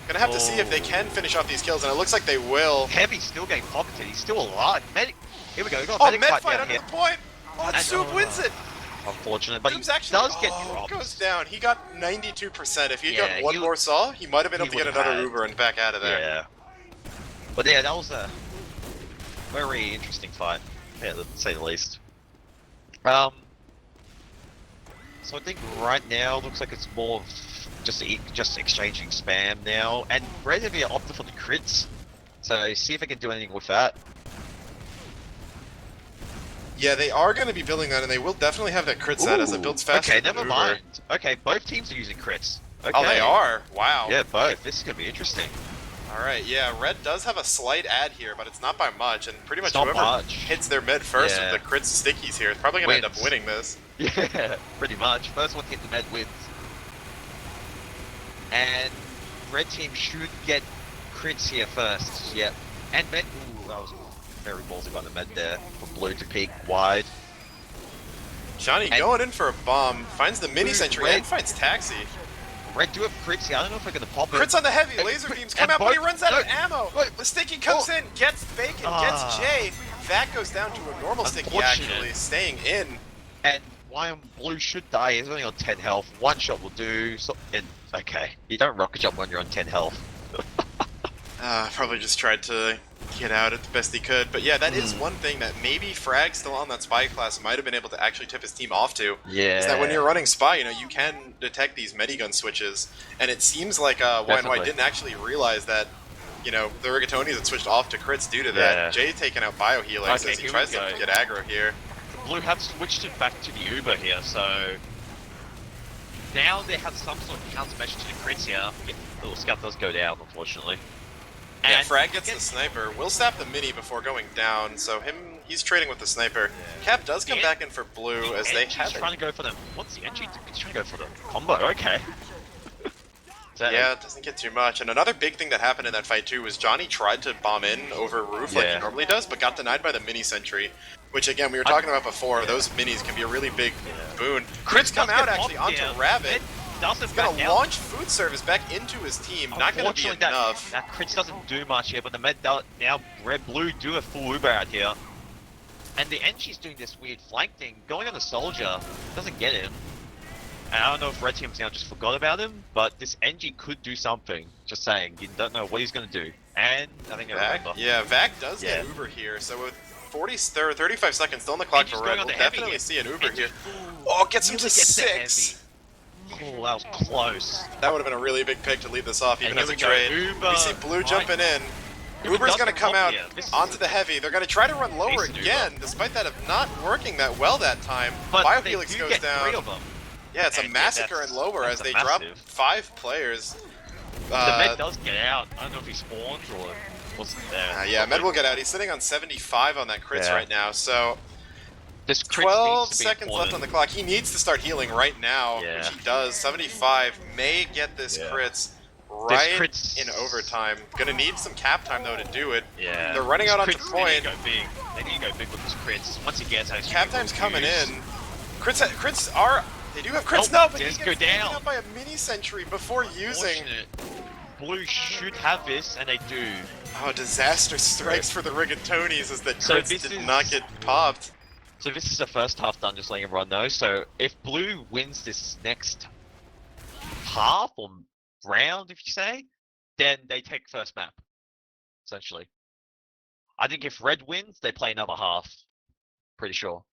Gonna have to see if they can finish off these kills, and it looks like they will. Heavy's still getting pocketed. He's still alive. Medic. Here we go. We got a Oh, medic med fight fight down under here. the point! Oh, and And- Soup wins it! Unfortunate, but he Soup's actually does get dropped. goes down. He got 92%. If he had Yeah, gotten one he more saw, he might have been he able to get would've another had- Uber and back out of there. Yeah. But yeah, that was a very interesting fight, yeah, to say the least. So I think right now looks like it's more of just exchanging spam now, and Red have opted for the crits. So see if I can do anything with that. Yeah, they are going to be building that, and they will definitely have that crit set as it builds faster okay, than never Uber. mind. Okay, both teams are using crits. Okay. Oh, they are? Wow. Yeah, both. This is gonna be interesting. Alright, yeah, red does have a slight ad here, but it's not by much, and pretty much It's not whoever much. hits their mid first Yeah. with the crits stickies here is probably going to end up Wins. winning this. Yeah, pretty much. First one to hit the med wins. And red team should get crits here first. Yep. And med. Ooh, that was very ballsy by the med there for blue to peek wide. Johnny And going in for a bomb, finds the mini sentry red- and finds Taxi. Red do have crits here. I don't know if we're gonna pop it. Crits on the heavy, laser beams come out, but he runs out of ammo. Wait. The sticky comes in, gets Bacon, gets Jay. That goes down to a normal sticky actually, staying in. And Wyam Blue should die. He's only on 10 health. One shot will do. So, and, okay, you don't rocket jump when you're on 10 health. Probably just tried to get out it the best he could. But yeah, that is one thing that maybe Frag still on that spy class might have been able to actually tip his team off to. Yeah. Is that when you're running spy, you know, you can detect these medigun switches. And it seems like Y&Y didn't actually realize that, you know, the Rigatonis had switched off to crits due to that. Yeah. Jay taking out biohealing as he tries to get aggro here. Blue have switched it back to the Uber here, so now they have some sort of countermeasure to the crits here. Oh, Scout does go down, unfortunately. Yeah, And Frag gets the sniper. Will stab the mini before going down, so he's trading with the sniper. Cap does come back in for blue as they have trying to go for them. What's the entry? He's trying to go for the combo. Okay. Yeah, it doesn't get too much. And another big thing that happened in that fight too was Johnny tried to bomb in over roof like he normally does, but got denied by the mini sentry. Which again, we were talking about before, those minis can be a really big boon. Crits come out actually onto Rabbit. He's gonna launch food service back into his team, not gonna be enough. That crits doesn't do much here, but the med now red blue do a full Uber out here. And the Enchi's doing this weird flank thing, going on the soldier, doesn't get him. And I don't know if red team's now just forgot about him, but this NG could do something. Just saying, you don't know what he's gonna do. And I think I remember. Yeah, Vac does get Uber here, so with 35 seconds still on the clock for red, we'll definitely see an Uber here. Oh, gets him to 6! Oh, that was close. That would have been a really big pick to lead this off, even as a trade. We see blue jumping in. Uber's gonna come out onto the heavy. They're gonna try to run lower again, despite that of not working that well that time. Biohelix goes down. Yeah, it's a massacre in lower as they drop 5 players. The med does get out. I don't know if he spawns or wasn't there. Yeah, med will get out. He's sitting on 75 on that crits right now, so... This 12 seconds left on the clock. He needs to start healing right now, which he does. 75 may get this crits right in overtime. Gonna need some cap time though to do it. Yeah. They're running out onto point. They need to go big with this crits. Once he gets out, cap time's coming in. Crits are... They do have crits now, but he gets taken out by a mini sentry before using... Blue should have this, and they do. Oh, disaster strikes for the Rigatonis as the crits did not get popped. So this is the first half done, just letting everyone know. So if blue wins this next half or round, if you say, then they take first map, essentially. I think if red wins, they play another half. Pretty sure.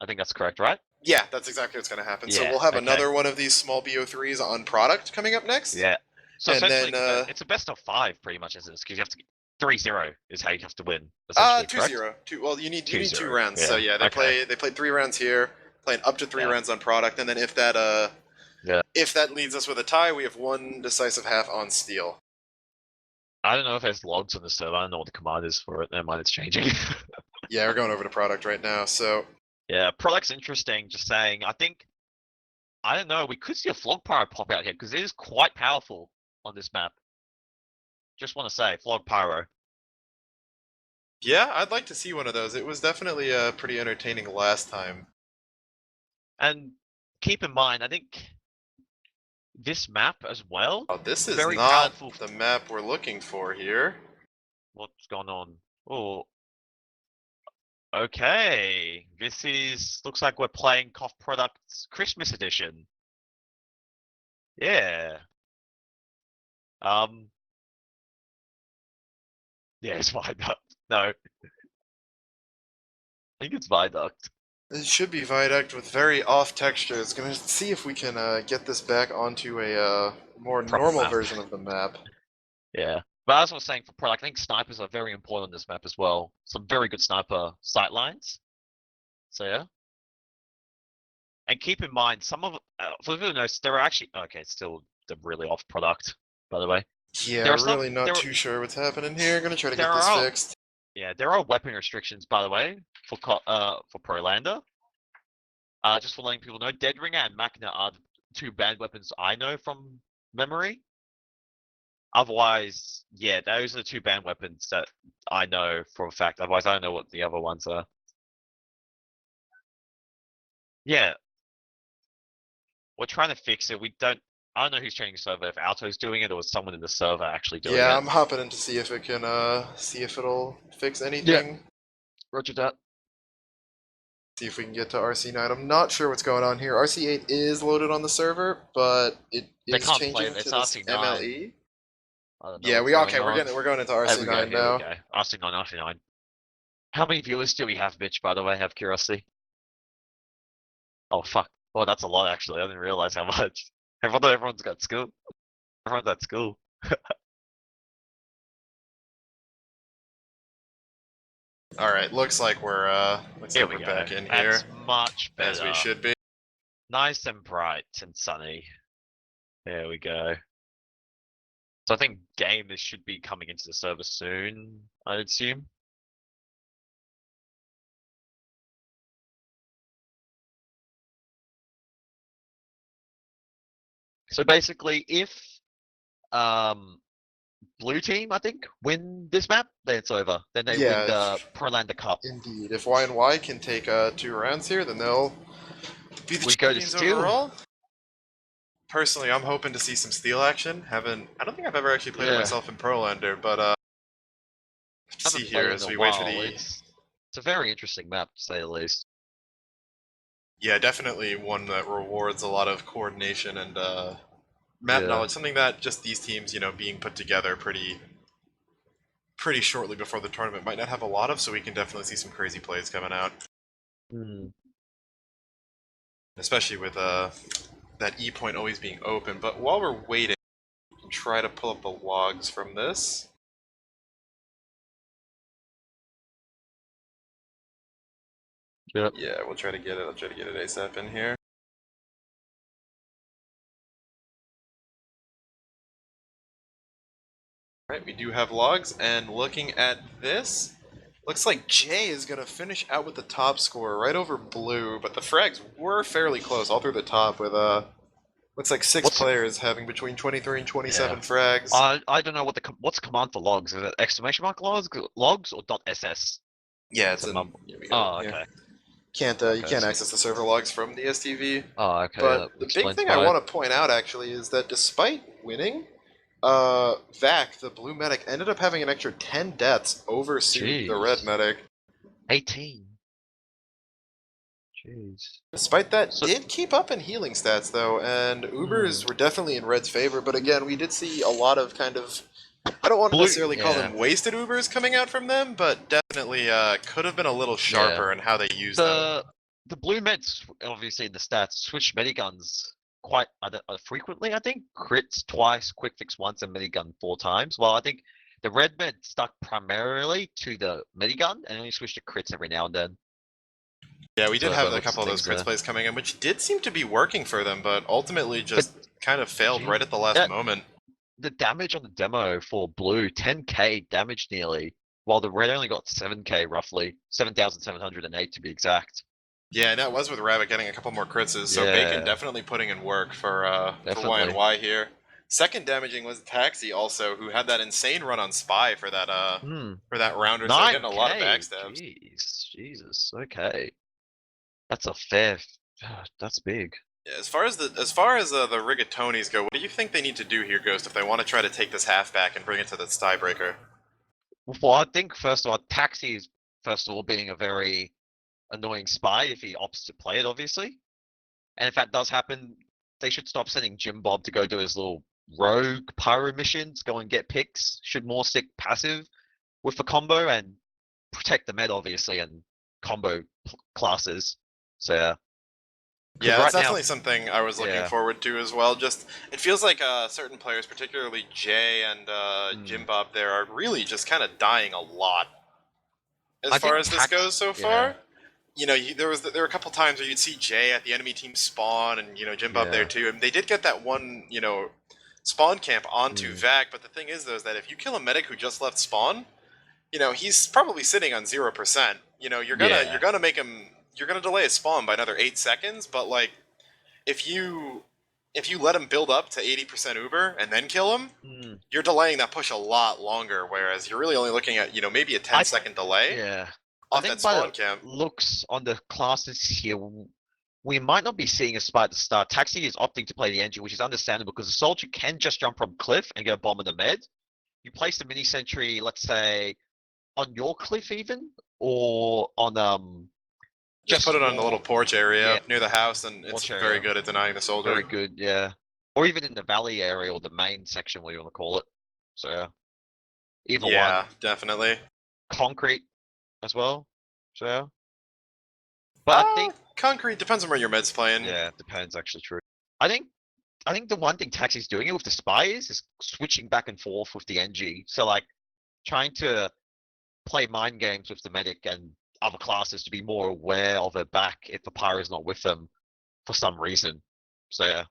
I think that's correct, right? Yeah, that's exactly what's going to happen. So we'll have another one of these small BO3s on product coming up next. Yeah. So and essentially, then, it's a best of 5 pretty much, isn't it? Because you have to 3-0 is how you have to win. 2-0. Well, you need 2 rounds. So yeah, they played 3 rounds here, playing up to 3 rounds on product, and then if that if that leads us with a tie, we have 1 decisive half on steel. I don't know if there's logs on the server. I don't know what the command is for it. Never mind, it's changing. Yeah, we're going over to product right now. So yeah, product's interesting. Just saying, I don't know. We could see a Flog Pyro pop out here because it is quite powerful on this map. Just want to say, Flog Pyro. Yeah, I'd like to see one of those. It was definitely pretty entertaining last time. And keep in mind, I think this map as well. Oh, this is very not powerful. The map we're looking for here. What's going on? Oh. Okay, this looks like we're playing Cough Products Christmas Edition. Yeah. Yeah, it's Viaduct. No. I think it's Viaduct. It should be Viaduct with very off texture. It's gonna see if we can get this back onto a more normal version of the map. Yeah. But as I was saying for product, I think snipers are very important on this map as well. Some very good sniper sightlines. So yeah. And keep in mind, some of for the knows, there are actually okay. It's still the really off product, by the way. Yeah, There are some- really not there- too sure what's happening here. Gonna try to there get this are- fixed. Yeah, there are weapon restrictions, by the way, for Prolander. Just for letting people know, Dead Ringer and Machina are the two banned weapons I know from memory. Otherwise, yeah, those are the two banned weapons that I know for a fact. Otherwise, I don't know what the other ones are. Yeah. We're trying to fix it. I don't know who's changing the server, if Alto's doing it or someone in the server actually doing Yeah, it. I'm hopping in to see if it can see if it'll fix anything. Roger that. See if we can get to RC9. I'm not sure what's going on here. RC8 is loaded on the server, but it They is can't changing play to it. It's this RC9. MLE. I don't know Yeah, what's going okay. on. We're going into Here we go, RC9 here now. we go. RC9, RC9. How many viewers do we have, bitch, by the way? I have curiosity. Oh, fuck. Oh, that's a lot, actually. I didn't realize how much. Everyone's got skill. Everyone's at school. All right, looks like we're Here we go. back in That's here much better. as we should be. Nice and bright and sunny. There we go. So I think gamers should be coming into the server soon, I'd assume. So basically, if blue team, I think, win this map, then it's over. Then they Yeah, win the Prolander Cup. Indeed. If Y&Y can take 2 rounds here, then they'll be the We go to champions Steel. overall. Personally, I'm hoping to see some Steel action. I don't think I've ever actually played it Yeah. myself in Prolander, but Haven't see played here it as in a we wait for while. the It's a very interesting map, to say the least. yeah, definitely one that rewards a lot of coordination and map Yeah. knowledge. Something that just these teams, being put together pretty shortly before the tournament might not have a lot of. So we can definitely see some crazy plays coming out, especially with that E point always being open. But while we're waiting, we can try to pull up the logs from this. Yep. Yeah, we'll try to get it. I'll try to get it ASAP in here. Alright, we do have logs, and looking at this, looks like Jay is going to finish out with the top score right over Blue, but the frags were fairly close all through the top with, looks like 6 players having between 23 and 27 frags. I don't know what's command for logs. Is it exclamation mark logs or .ss? Yeah, It's it's a in, mumble. here we go. Oh, Yeah. okay. You can't access the server logs from the STV. Oh, okay. But that the big explains thing why. I want to point out actually is that despite winning, Vac, the blue medic, ended up having an extra 10 deaths over Suit, the red Jeez. medic. 18. Jeez. Despite that, So- did keep up in healing stats though, and Ubers were definitely in Red's favor, but again, we did see a lot of kind of, I don't want to Blue- necessarily call yeah. them wasted Ubers coming out from them, but definitely could have been a little sharper in how they used them. The blue meds, obviously in the stats, switch miniguns quite frequently, I think. Crits twice, quick fix once, and minigun 4 times. Well, I think the red med stuck primarily to the minigun and only switched to crits every now and then. Yeah, we did So have by a couple of those looks of crits things, plays coming in, which did seem to be working for them, but ultimately just kind of failed right at the last moment. The damage on the demo for blue, 10k damage nearly, while the red only got 7k roughly, 7,708 to be exact. Yeah, and that was with Rabbit getting a couple more crits, so Yeah. Bacon definitely putting in work for Definitely. Y&Y here. Second damaging was Taxi also, who had that insane run on Spy for that rounder, so getting a lot of 9K, backstabs. Jeez, Jesus, okay. That's a fair, that's big. Yeah, as far as the rigatonis go, what do you think they need to do here, Ghost, if they want to try to take this half back and bring it to the tiebreaker? Well, I think first of all, Taxi is first of all being a very annoying spy if he opts to play it, obviously. And if that does happen, they should stop sending Jim Bob to go do his little rogue pyro missions, go and get picks. Should more stick passive with the combo and protect the med, obviously, and combo classes. So yeah. Yeah, right that's now- definitely something I was looking Yeah. forward to as well. Just it feels like certain players, particularly Jay and Jim Bob, there are really just kind of dying a lot. As I far think as this goes so yeah. far, you know, there were a couple times where you'd see Jay at the enemy team spawn, and you know Jim Bob there Yeah. too, and they did get that one, you know, spawn camp onto Mm. Vac. But the thing is, though, is that if you kill a medic who just left spawn, you know, he's probably sitting on 0%. You know, you're gonna make him, you're gonna delay his spawn by another 8 seconds. But like, if you let him build up to 80% Uber and then kill him, Mm. you're delaying that push a lot longer. Whereas you're really only looking at, you know, maybe a 10-second delay Yeah. I off think that by spawn the camp. looks on the classes here, we might not be seeing a spy at the start. Taxi is opting to play the engine, which is understandable because the soldier can just jump from cliff and get a bomb in the med. You place the mini sentry, let's say, on your cliff even, or on Just put it on the more- little porch area yeah, near the house, and it's porch very area. good at denying the soldier. Very good, yeah. Or even in the valley area or the main section, what you want to call it. So yeah. Either Yeah, one. definitely. Concrete as well. So yeah. But I think concrete depends on where your med's playing. yeah, it depends actually true. I think the one thing Taxi's doing it with the spy is switching back and forth with the NG. So like trying to play mind games with the medic and other classes to be more aware of their back if the pyro's not with them for some reason. So yeah.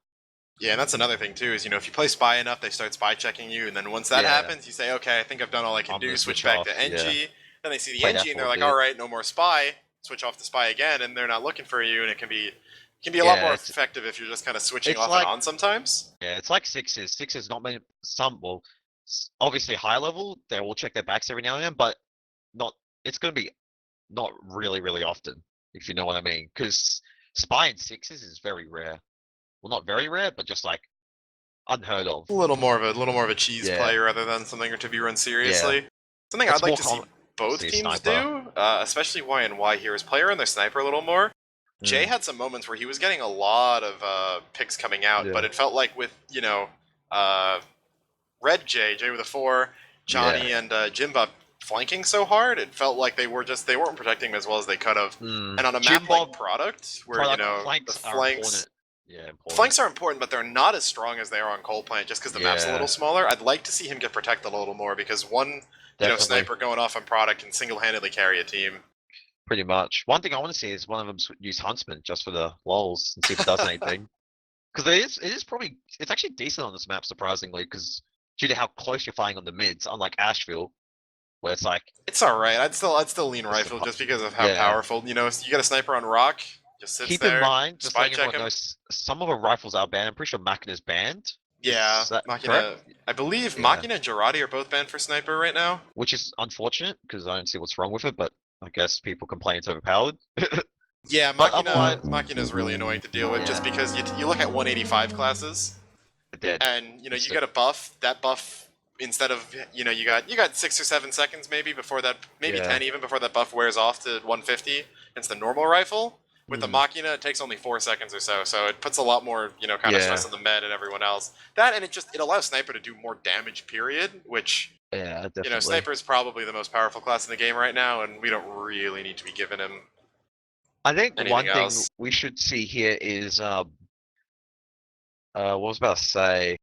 Yeah, and that's another thing too, is, you know, if you play spy enough, they start spy checking you, and then once that Yeah. happens, you say, okay, I think I've done all I can I'm do, gonna switch switch back off, to NG, yeah. then they see the Play that NG, and for they're a like, bit. alright, no more spy, switch off to spy again, and they're not looking for you, and it can be a lot Yeah, more it's- effective if you're just kind of switching it's off like- and on sometimes. Yeah, it's like sixes. Sixes not many well obviously high level, they will check their backs every now and then, but not it's gonna be not really, really often, if you know what I mean. Because spy in sixes is very rare. Well, not very rare, but just like unheard of. A little more of a cheese Yeah. play rather than something to be run seriously. Something That's I'd like more to see both see teams sniper. do, especially Y and Y here, is play around their sniper a little more. Jay Mm. had some moments where he was getting a lot of picks coming out, Yeah. but it felt like with, you know, Red Jay with a 4, Johnny and Jimba flanking so hard, it felt like they weren't protecting him as well as they could have. Mm. And on a Jim map like Bob Product, where, product you know, flanks the are flanks important. Yeah, important. flanks are important, but they're not as strong as they are on Coal Plant just because the map's a Yeah. little smaller. I'd like to see him get protected a little more, because one, you know, Definitely. sniper going off on Product can single-handedly carry a team. Pretty much. One thing I want to see is one of them use Huntsman just for the lols and see if it does anything. Because it's actually decent on this map, surprisingly, because due to how close you're firing on the mids, unlike Asheville, where it's like, It's alright. I'd still lean It's rifle a- just because of how yeah. powerful. You know, you got a sniper on Rock, just sits keep there. in mind, just spy letting check everyone him. know, some of the rifles are banned. I'm pretty sure Machina's banned. Yeah, Is that Machina. correct? I believe Yeah. Machina and Girardi are both banned for sniper right now. Which is unfortunate, because I don't see what's wrong with it, but I guess people complain it's overpowered. Yeah, But otherwise- Machina's really annoying to deal with, just Yeah. because you look at 185 classes, Dead. and you know It's you the- got a buff. That buff, instead of, you know, you got 6 or 7 seconds maybe before that, maybe Yeah. 10 even before that buff wears off to 150. It's the normal rifle. With the Hmm. Machina, it takes only 4 seconds or so, so it puts a lot more, you know, kind of Yeah. stress on the med and everyone else. That, and it allows Sniper to do more damage, period, which, Yeah, definitely. you know, Sniper is probably the most powerful class in the game right now, and we don't really need to be giving him. I think anything one thing else. we should see here is what was I about to say?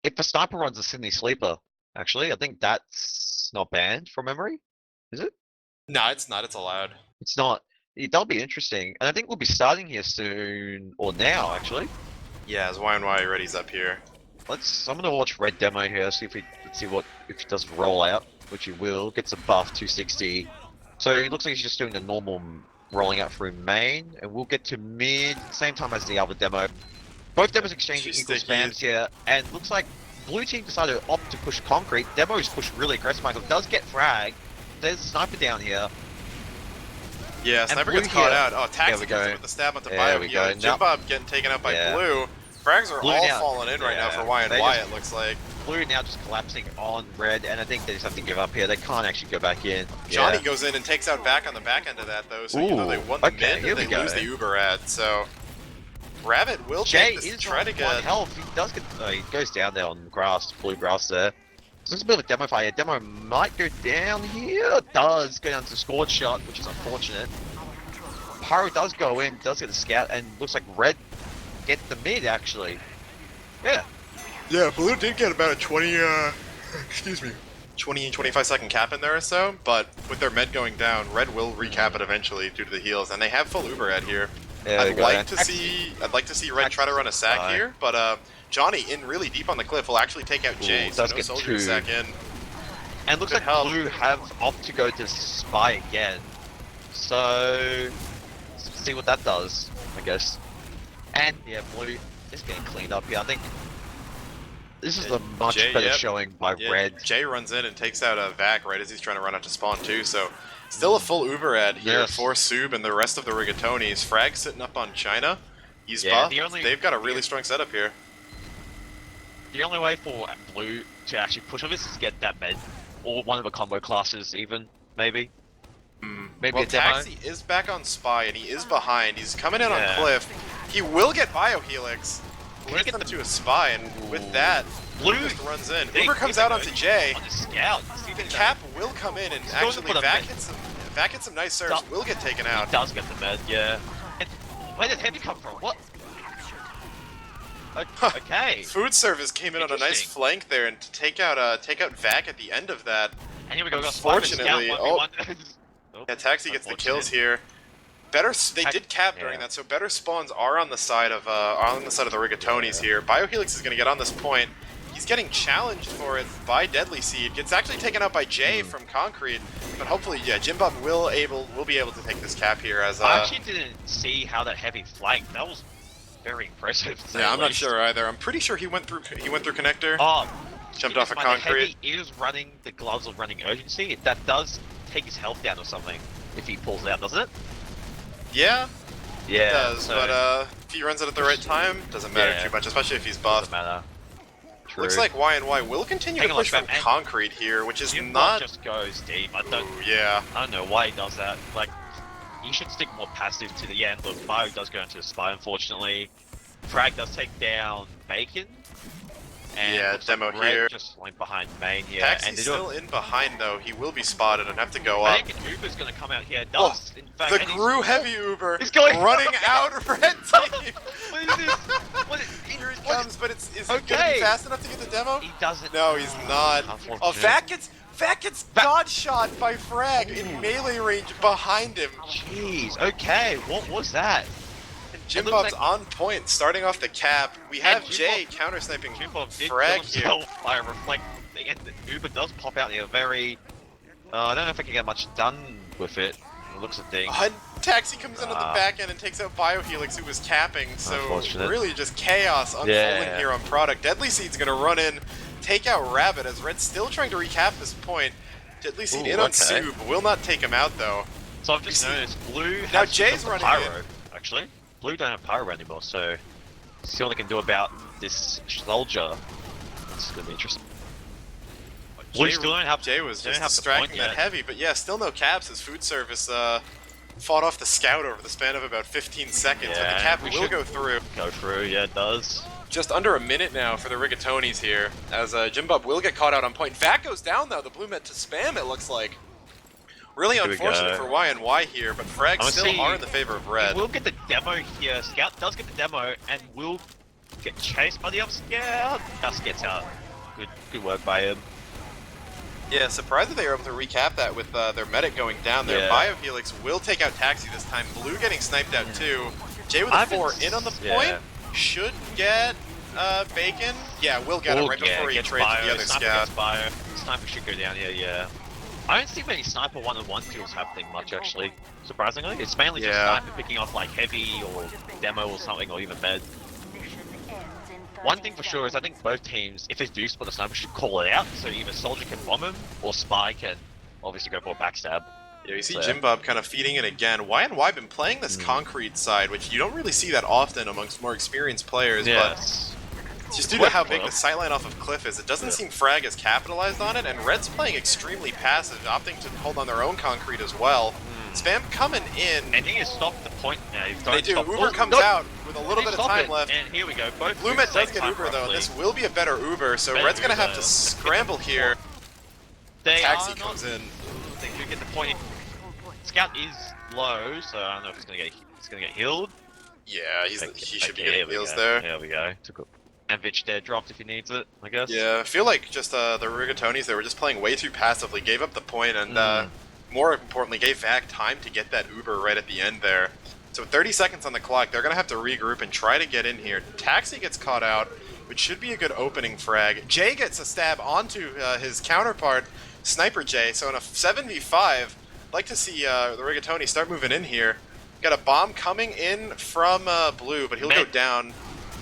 If a sniper runs a Sydney sleeper, actually, I think that's not banned from memory. Is it? No, it's not. It's allowed. It's not. That'll be interesting, and I think we'll be starting here soon, or now actually. Yeah, as Y and Y ready's up here. I'm gonna watch Red demo here, let's see what if he does roll out, which he will. Gets a buff 260. So it looks like he's just doing the normal rolling out through main, and we'll get to mid same time as the other demo. Both demos exchanging Too equal sticky. spams here, and looks like blue team decided to opt to push concrete. Demo's pushed really aggressive. Michael does get frag. There's a sniper down here. Yeah, Sniper Blue gets caught here- out. Oh, Taxi we gets go. him with the stab onto There Bio. we Yeah, go. Jim Now- Bob getting taken out by Yeah. Blue. Frags are Blue all now- falling in right now yeah, for Y and they Y, just- it looks like. Blue now just collapsing on red, and I think they just have to give up here. They can't actually go back in. Johnny Yeah. goes in and takes out back on the back end of that, though, so even though they Ooh, won the okay, here mid, we they go. lose the Uber ad, so... Rabbit will Jay take this is try on to one get... health. He does get. He goes down there on grass, blue grass there. So it's a bit of a demo fire. Demo might go down here. It does go down to scored shot, which is unfortunate. Pyro does go in, does get the scout, and looks like red get the mid actually. Yeah. Yeah, Blue did get about a 20, excuse me, 20-25 second cap in there or so, but with their med going down, Red will recap it eventually due to the heals, and they have full Uber at here. I'd like to see Red try to run a sack here, but Johnny in really deep on the cliff will actually take out Jay, so no soldier sack in. And looks like Blue have opt to go to Spy again. So see what that does, I guess. And yeah, Blue is getting cleaned up here. I think this is a much better showing by Red. Jay runs in and takes out a Vac right as he's trying to run out to spawn too, so still a full Uber ad here for Sub and the rest of the Rigatonis. Frag sitting up on China. He's buffed. They've got a really strong setup here. The only way for Blue to actually push on this is get that med, or one of the combo classes even, maybe. Maybe a demo. Taxi is back on Spy and he is behind. He's coming in on Cliff. He will get Biohelix. Links them to a Spy, and with that, Blue just runs in. Uber comes out onto Jay. On the scout. The cap will come in and actually Vac hits some nice serves. Will get taken out. He does get the med, yeah. And where did Heavy come from? What? Okay. Food service came in on a nice flank there and to take out Vac at the end of that. And here we go. Unfortunately, Taxi gets the kills here. They did cap during that, so better spawns are on the side of the Rigatonis here. Biohelix is going to get on this point. He's getting challenged for it by Deadly Seed. Gets actually taken out by Jay from Concrete, but hopefully, Jimbub will be able to take this cap here. As I actually didn't see how that Heavy flanked. That was very impressive. Yeah, I'm not sure either. I'm pretty sure he went through connector. Oh, jumped off of Concrete. Heavy is running the gloves of running urgency. That does take his health down or something if he pulls it out, doesn't it? Yeah, it does, but if he runs it at the right time, doesn't matter too much, especially if he's buffed. Doesn't matter. True. Looks like Y&Y will continue to push from Concrete here, which is not... just goes deep. I don't know why he does that. Like, he should stick more passive to the end. Look, Bio does go into the Spy, unfortunately. Frag does take down Bacon. And demo like here. Just like behind main here. Taxi's still in behind though. He will be spotted and have to go up. I think Uber's gonna come out here. Does in fact. The Gru heavy Uber is going running out Red Team. What is this? Here he comes, but is he gonna be fast enough to get the demo? He doesn't. No, he's not. Oh, Vac gets god shot by Frag in melee range behind him. Jeez. Okay. What was that? Jimbob's on point, starting off the cap. We have Jay counter-sniping Frag here. By reflect, and Uber does pop out here very... I don't know if I can get much done with it. It looks a thing. Taxi comes in on the back end and takes out Biohelix, who was capping. So really just chaos unfolding here on product. Deadly Seed's going to run in, take out Rabbit, as Red's still trying to recap this point. Deadly Seed in on Sub, will not take him out though. So I've just noticed Blue has now Jay's running Pyro, in. actually. Blue don't have Pyro anymore, so see what they can do about this soldier. It's gonna be interesting. Blue still don't have. Jay was just distracting that heavy, but yeah, still no caps as Food Service fought off the scout over the span of about 15 seconds, but the cap will go through. Go through, yeah, it does. Just under a minute now for the Rigatonis here, as Jimbub will get caught out on point. Vac goes down though, the blue met to spam it looks like. Really unfortunate for Y&Y here, but Frags still are in the favor of Red. We'll get the demo here. Scout does get the demo, and will get chased by the other Scout. Just gets out. Good work by him. Yeah, surprised that they were able to recap that with their medic going down there. Biohelix will take out Taxi this time. Blue getting sniped out too. Jay with a 4 in on the point. Should get Bacon. Yeah, will get him right before he trades the other Scout. Sniper should go down here, yeah. I don't see many Sniper 1-on-1 kills happening much, actually. Surprisingly. It's mainly just Sniper picking off like Heavy or Demo or something, or even Med. One thing for sure is I think both teams, if they do spot the Sniper, should call it out, so either Soldier can bomb him, or Spy can obviously go for a backstab. Yeah, you see Jimbub kind of feeding it again. Y&Y been playing this Concrete side, which you don't really see that often amongst more experienced players, but just due to how big the sightline off of Cliff is, it doesn't seem Frag has capitalized on it, and Red's playing extremely passive, opting to hold on their own Concrete as well. Spam coming in. And he has stopped the point now. They do. Uber comes out with a little bit of time left. And here we go. Both Blumet does get Uber though. This will be a better Uber, so Red's going to have to scramble here. Taxi comes in. They do get the point. Scout is low, so I don't know if it's going to get healed. Yeah, he should be getting heals there. There we go. And Vitch there dropped if he needs it, I guess. Yeah, I feel like just the Rigatonis, they were just playing way too passively, gave up the point, and Mm. more importantly, gave Vac time to get that Uber right at the end there. So 30 seconds on the clock, they're going to have to regroup and try to get in here. Taxi gets caught out, which should be a good opening frag. Jay gets a stab onto his counterpart, Sniper Jay, so in a 7v5, I'd like to see the Rigatoni start moving in here. Got a bomb coming in from Blue, but he'll go Med. down.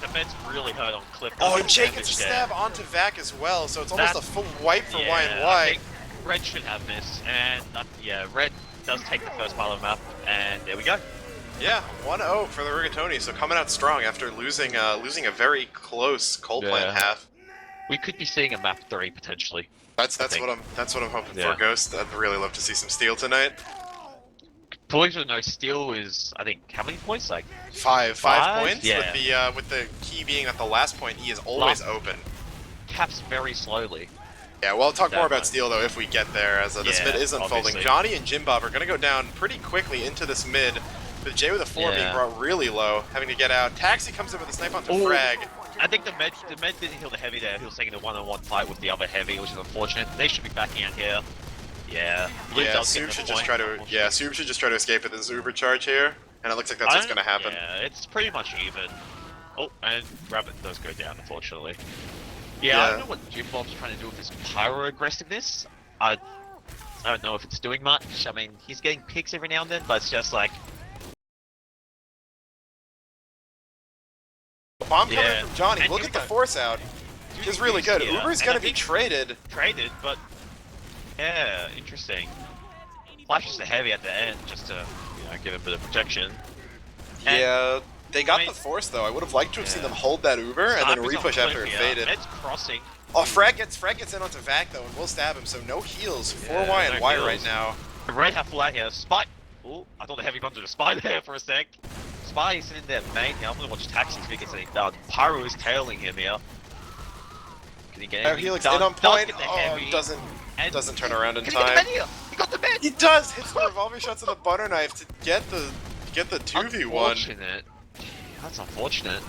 The Med's really hurt on Clip. Oh, There's and Jay damage gets a there. stab onto Vac as well, so it's almost That's- a full wipe for Yeah, Y and I Y. think Red should have this, and yeah, Red does take the first part of the map, and there we go. Yeah, 1-0 for the Rigatoni, so coming out strong after losing a very close coal plant Yeah. half. We could be seeing a map 3 potentially. That's think. what I'm hoping Yeah. for, Ghost. I'd really love to see some steel tonight. Believe it or no, Steel is, I think, how many points? Like, Five Five? points. Yeah. With the key being at the last point, he is always Last- open. caps very slowly. Yeah, well, I'll talk That more about much. steel though if we get there, as this Yeah, mid is unfolding. obviously. Johnny and Jim Bob are going to go down pretty quickly into this mid. With Jay with a 4 being Yeah. brought really low, having to get out. Taxi comes in with a snipe onto Ooh. frag. I think the med didn't heal the heavy there. He was taking a one-on-one fight with the other heavy, which is unfortunate. They should be backing out here. Yeah. Blue Yeah, does get Soob the should just point, try to. unfortunately. Yeah, Soob should just try to escape with his Uber charge here, and it looks like that's what's going to happen. Yeah, it's pretty much even. Oh, and Rabbit does go down, unfortunately. Yeah, I Yeah. don't know what Jim Bob's trying to do with his pyro aggressiveness. I don't know if it's doing much. I mean, he's getting picks every now and then, but it's just like, Bomb coming Yeah. from Johnny. And Look here at we the go. force out. It's really good. Yeah, Uber's and going I to be think- traded. traded, but yeah, interesting. Flashes the heavy at the end just to, give him a bit of protection. And- Yeah, they got I mean- the force though. I would have liked to have seen Yeah. them hold that Uber and then Sniper's on repush after cliff it here. faded. Med's crossing. Oh, Frag gets in onto Vac though, and we'll stab him. So no heals for Yeah, Y and no Y heals. right now. Red half full out here. Spy. Oh, I thought the heavy gone to the Spy there for a sec. Spy is in there main here. I'm gonna watch Taxi if he gets anything done. Pyro is tailing him here. Can he get Oh, anything Helix done? in on Does point. get the Oh, heavy. doesn't And turn around in can he get the time. med here? He got the med! He does hits the revolver shots of the butter knife to get the 2v1. Unfortunate. That's unfortunate.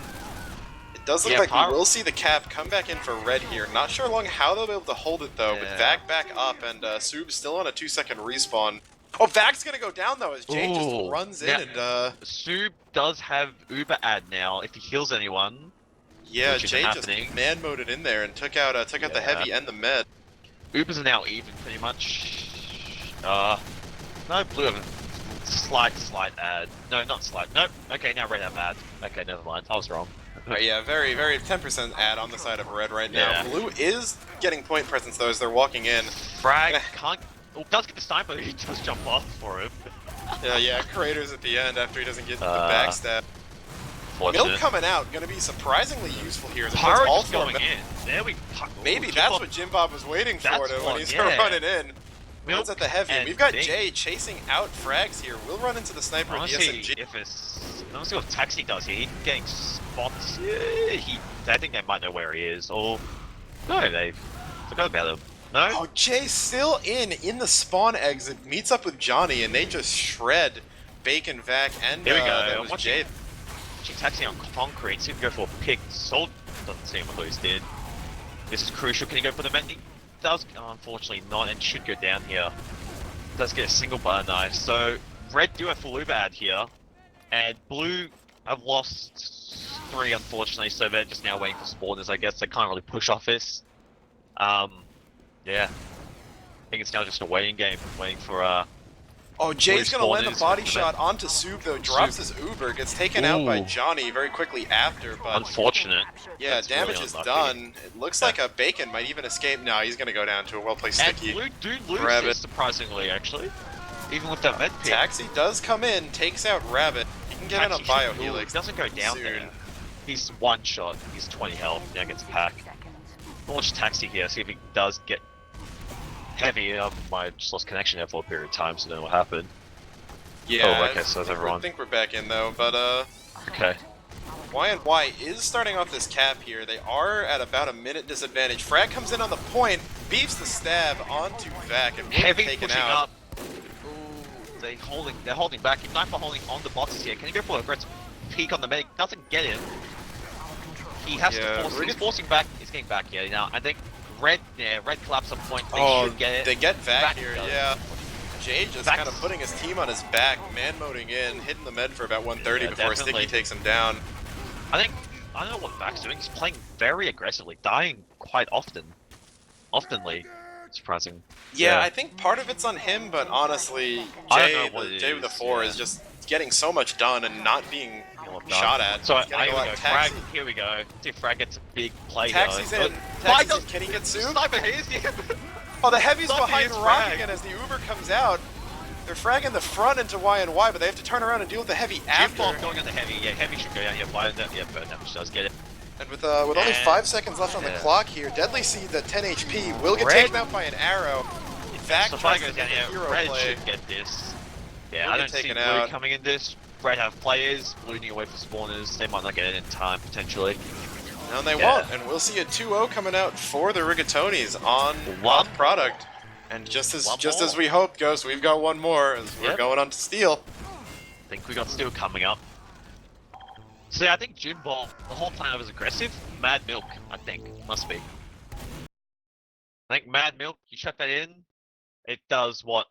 It does look Yeah, like Pyro- we will see the cap come back in for red here. Not sure long how they'll be able to hold it though. With Yeah. Vac back up and Soob's still on a 2-second respawn. Oh, Vac's gonna go down though as Jay Ooh, just runs in yeah. and Soob does have Uber ad now if he heals anyone. yeah, Which isn't Jay just happening. man moded in there and took out the Yeah. heavy and the med. Ubers are now even pretty much. No, Blue have a slight ad. No, not slight. Nope. Okay, now Red have ad. Okay, never mind. I was wrong. But yeah, very 10% ad on the side of red right now. Yeah. Blue is getting point presence though as they're walking in. Frag can't. Oh, does get the sniper. He does jump off for him. Yeah, craters at the end after he doesn't get the Uh, backstab. Milk Fortunate. coming out, gonna be surprisingly useful here. as it puts Pyro all just four going men- in. There we. Maybe Jim that's Bob- what Jim Bob was waiting for That's to, when what- he's yeah. running in. Milk Runs at the heavy. and We've got Ding. Jay chasing out frags here. We'll run into the sniper I with want the to see SMG. if it's. I want to see what Taxi does here. He's getting spots. I think they might know where he is. Or no, they forgot about him. No. Oh, Jay still in the spawn exit, meets up with Johnny, and they just shred Bacon, Vac, and Here we go. that I'm was watching- Jay. She's taxing on concrete. See if he can go for a pick. Soul doesn't seem what Lewis did. This is crucial. Can he go for the mending? Does unfortunately not, and should go down here. Does get a single butter knife. So red do have full Uber ad here, and blue have lost 3 unfortunately. So they're just now waiting for spawners. I guess they can't really push off this. Yeah. I think it's now just a waiting game, waiting for Oh, Jay's Blue gonna land a spawners body with the shot onto Soob though, drops his Uber, gets taken out by Ooh. Johnny very quickly after, but unfortunate. yeah, That's damage really is unlucky. done. It looks like a Bacon might even escape. No, he's gonna go down to a well-placed And sticky. blue do lose Rabbit. this surprisingly, actually. Even with that med pick. Taxi does come in, takes out Rabbit. He can get in a Actually, bio ooh, helix. doesn't go down soon. there. He's one shot. He's 20 health. Now gets a pack. Launch Taxi here. See if he does get heavy. I just lost connection there for a period of time, so I don't know what happened. Yeah, Oh, okay, so I everyone. think we're back in though, but Okay. Y and Y is starting off this cap here. They are at about a minute disadvantage. Frag comes in on the point, beefs the stab onto Vac, and really Heavy taken pushing out. up. Ooh, they're holding back. Sniper holding on the boxes here. Can he go for a aggressive peek on the medic? Doesn't get him. he has Yeah, to force. He's forcing back. He's getting back here now. I think red collapse on point. They should get it. They get Vac Vac here, does. yeah. Jay just Vac's- kind of putting his team on his back, man-moding in, hitting the med for about 130 Yeah, before definitely. Sticky takes him down. I don't know what Vac's doing. He's playing very aggressively, dying quite oftenly. Surprising. Yeah, Yeah. I think part of it's on him, but honestly, I don't Jay, know what it Jay with the is, 4 yeah. is just getting so much done and not being Well done. shot at. So He's getting a lot of Frag, taxi. here we go. See if Frag gets a big play. Taxi's though. in. Why Taxi's in. Can he get sued? Sniper here's you. Oh, the Heavy's Sniper behind is Rock frag. again as the Uber comes out. They're fragging the front into Y&Y, but they have to turn around and deal with the Heavy after. Jim going on the heavy. Yeah, heavy should go down here. Burn damage does get it. And with only And- 5 seconds left on the yeah. clock here, Deadly Seeds at 10 HP will get Red- taken out by an arrow. Vac So tries Fire to goes get down the here. hero Red play. should get this. Yeah, Will I get don't see taken Blue out. coming in this. Red have players. Blue need away for spawners. They might not get it in time potentially. No, they Yeah. won't, and we'll see a 2-0 coming out for the Rigatonis on One. product. And just as One as more. we hoped, Ghost, we've got one more as we're Yep. going on to Steel. I think we got Steel coming up. So yeah, I think Jim Ball, the whole plan was aggressive. Mad Milk, I think, must be. I think Mad Milk, you shut that in, it does what?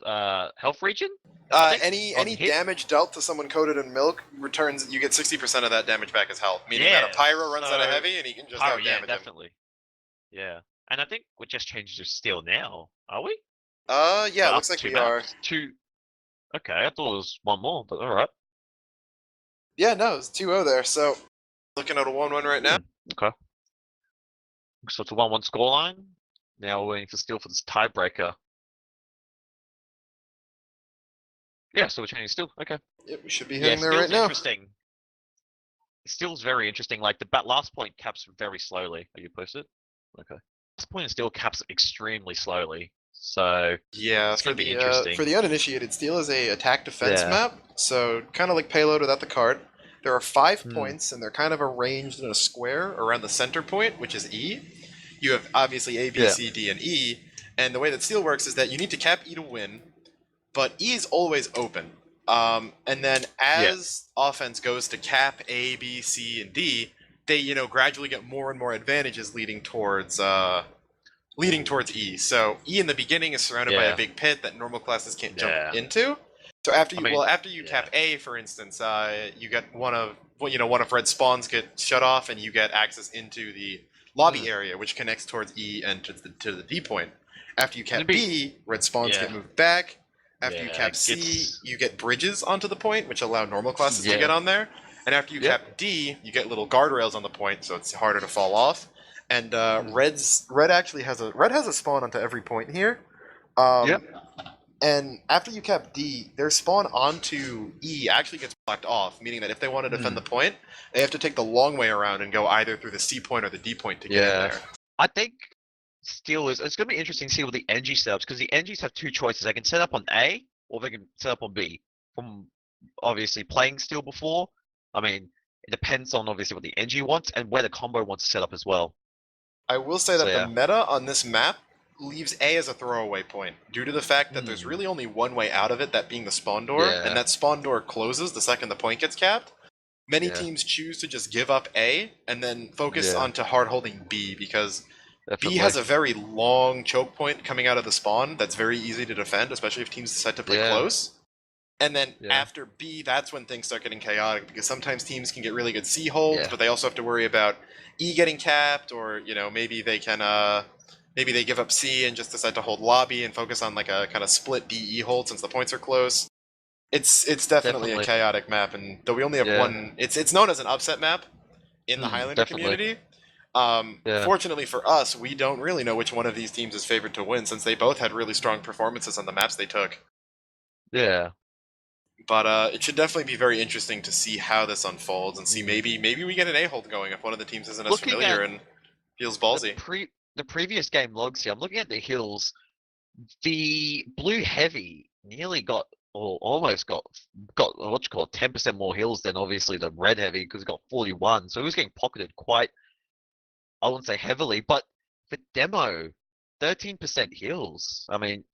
Health regen? I think on Any hit- damage dealt to someone coated in milk returns, you get 60% of that damage back as health, meaning that a Yeah, Pyro runs out of so- heavy and he can just Oh out yeah, damage him. definitely. Yeah. And I think we're just changing to Steel now, are we? Yeah, Well, looks like two we are. maps. Two. Okay, I thought it was one more, but alright. Yeah, no, it's 2-0 there, so looking at a 1-1 right now. Okay. So it's a 1-1 scoreline. Now we're waiting for Steel for this tiebreaker. Yeah, so we're changing Steel. Okay. Yep, we should be Yeah, hitting there Steel's right now. interesting. Steel's very interesting. Like the last point caps very slowly. Are you posted? Okay. Last point Steel caps extremely slowly. So Yeah, It's gonna be interesting. for the uninitiated, Steel is a attack defense Yeah. map, so kind of like Payload without the card. There are 5 Hmm. points, and they're kind of arranged in a square around the center point, which is E. You have obviously A, B, Yeah. C, D, and E, and the way that Steel works is that you need to cap E to win, but E is always open. And then as offense goes to cap A, B, C, and D, they gradually get more and more advantages leading towards E. So E in the beginning is surrounded by Yeah. a big pit that normal classes can't Yeah. jump into. So after you after you yeah. cap A, for instance, you get one of red spawns get shut off, and you get access into the lobby area, which connects towards E and to the D point. After you cap It'd be- B, red spawns Yeah. get moved back. After you Yeah, cap it C, gets- you get bridges onto the point, which allow normal classes to Yeah. get on there. And after you Yep. cap D, you get little guardrails on the point, so it's harder to fall off. And red actually has a spawn onto every point here. Yep. And after you cap D, their spawn onto E actually gets blocked off, meaning that if they want to defend the point, they have to take the long way around and go either through the C point or the D point to get in Yeah. there. I think Steel is. It's going to be interesting to see what the NG setups, because the NGs have two choices. They can set up on A or they can set up on B. From obviously playing Steel before, I mean, it depends on obviously what the NG wants and where the combo wants to set up as well. I will say that So, yeah. the meta on this map leaves A as a throwaway point, due to the fact that there's really only one way out of it, that being the spawn door, Yeah. and that spawn door closes the second the point gets capped. Many Yeah. teams choose to just give up A and then focus Yeah. onto hard holding B, because Definitely. B has a very long choke point coming out of the spawn that's very easy to defend, especially if teams decide to play Yeah. close. And then Yeah. after B, that's when things start getting chaotic, because sometimes teams can get really good C holds, Yeah. but they also have to worry about E getting capped, or maybe they can maybe they give up C and just decide to hold lobby and focus on like a kind of split DE hold since the points are close. It's definitely a Definitely. chaotic map, and though we only have Yeah. one, it's known as an upset map in the Highlander definitely. community. Yeah. Fortunately for us, we don't really know which one of these teams is favored to win, since they both had really strong performances on the maps they took. Yeah. But it should definitely be very interesting to see how this unfolds, and see maybe we get an A-hold going if one of the teams isn't as Looking familiar at and feels ballsy. The previous game logs here, I'm looking at the hills. The blue heavy nearly got, or almost got what you call 10% more hills than obviously the red heavy, because it got 41. So it was getting pocketed quite, I wouldn't say heavily, but for demo, 13% hills. I mean,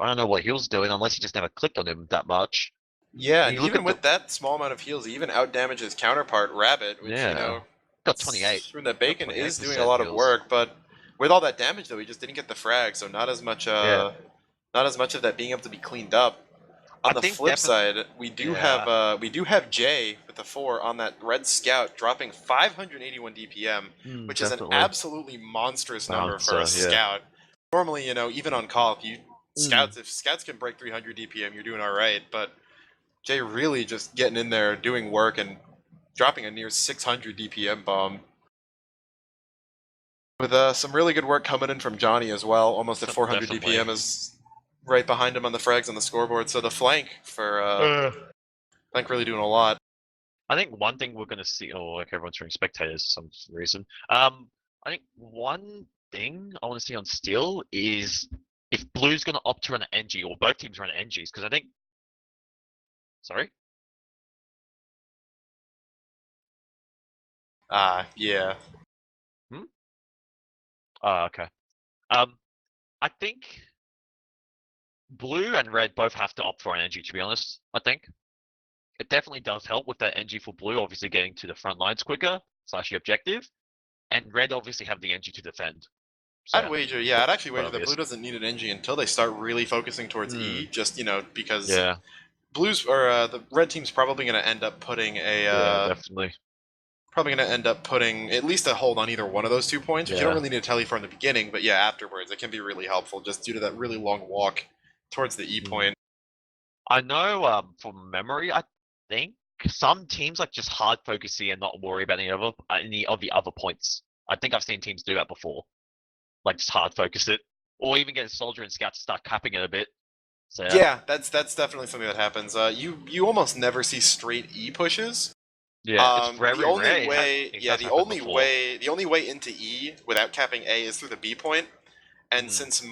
I don't know what heal's doing unless you just never clicked on him that much. Yeah, You and look even at with that small amount of heals, he even outdamages counterpart Rabbit, which Yeah. Got 28. From that bacon Got is doing a 28% lot of heals. work, but with all that damage though, he just didn't get the frag, so not as much Yeah. not as much of that being able to be cleaned up. On I the think flip definitely. side, we do Yeah. have Jay with the 4 on that red scout dropping 581 DPM, which is an Definitely. absolutely monstrous number for a Bouncer, yeah. scout. Normally, even on call, Mm. if scouts can break 300 DPM, you're doing all right. But Jay really just getting in there, doing work, and dropping a near 600 DPM bomb. With some really good work coming in from Johnny as well, almost at 400 Definitely. DPM, is right behind him on the frags on the scoreboard. So the flank for flank really doing a lot. I think one thing we're gonna see, or like everyone's running spectators for some reason. I think one thing I want to see on Steel is if Blue's gonna opt to run an NG, or both teams run NGs, because I think. Sorry. Yeah. Hmm. Oh, okay. I think Blue and Red both have to opt for an NG. To be honest, I think it definitely does help with that NG for Blue, obviously getting to the front lines quicker / the objective, and Red obviously have the NG to defend. So I'd wager, yeah, I'd actually quite wager that Blue obvious. doesn't need an NG until they start really focusing towards E, just, because Yeah. Blues, or the red team's probably going to end up putting Yeah, definitely. probably going to end up putting at least a hold on either one of those 2 points, which you don't Yeah. really need to tell you from the beginning, but yeah, afterwards, it can be really helpful just due to that really long walk towards the E point. I know, from memory, I think some teams like just hard focus C and not worry about any of the other points. I think I've seen teams do that before, like just hard focus it, or even get a soldier and scout to start capping it a bit. So Yeah, that's definitely something that happens. You almost never see straight E pushes. yeah, it's The very rare. only way, It yeah, has happened before. the only way into E without capping A is through the B point. And Mm. since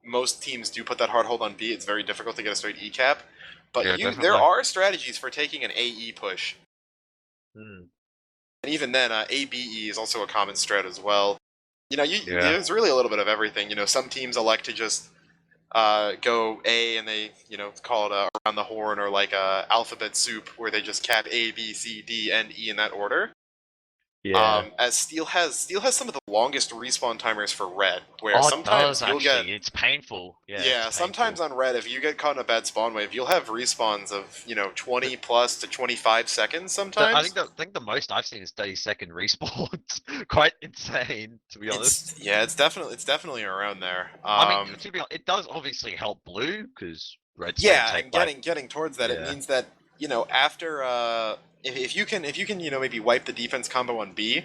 most teams do put that hard hold on B, it's very difficult to get a straight E cap. But Yeah, there definitely. are strategies for taking an AE push, Mm. and even then, ABE is also a common strat as well. Yeah. There's really a little bit of everything. Some teams elect to just go A and they call it around the horn, or like alphabet soup where they just cap A, B, C, D, and E in that order. Yeah. As Steel has some of the longest respawn timers for red, where Oh, it does sometimes you'll get actually. It's painful. Yeah, it's yeah, sometimes painful. on red, if you get caught in a bad spawn wave, you'll have respawns of 20 plus to 25 seconds sometimes. I think the most I've seen is 30-second respawns. Quite insane, to be honest. It's definitely around there. I mean, to be honest, it does obviously help Blue because Red's gonna Yeah, take and like getting towards that, it yeah. means that after if you can maybe wipe the defense combo on B,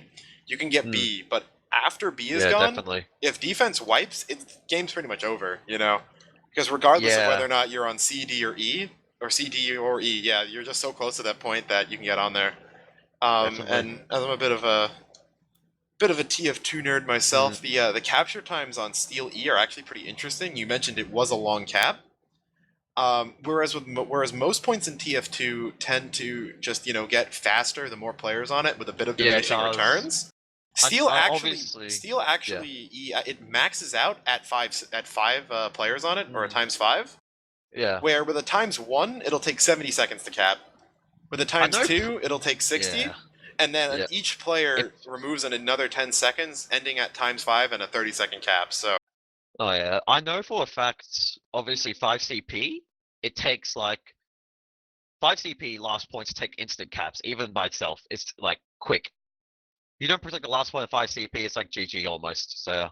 you can get Mm. B. But after B is Yeah, gone, definitely. if defense wipes, game's pretty much over. Because regardless of whether Yeah, or not you're on C, D, or E, or C, D, or E, yeah, you're just so close to that point that you can get on there. definitely. And as I'm a bit of a TF2 nerd myself, the capture times on Steel E are actually pretty interesting. You mentioned it was a long cap. Whereas most points in TF2 tend to just get faster the more players on it with a bit of Yeah, it diminishing does. returns. Obviously. Steel Yeah. actually it maxes out at five players on it, or a times 5. Yeah. Where with a times 1 it'll take 70 seconds to cap. With a times know 2 it'll take 60. Yeah. And then Yeah. each If player removes another 10 seconds, ending at times 5 and a 30-second cap. So Oh yeah, I know for a fact. Obviously, 5 CP. It takes like 5 CP last points take instant caps, even by itself. It's like quick. You don't protect the last point of 5 CP. It's like GG almost. So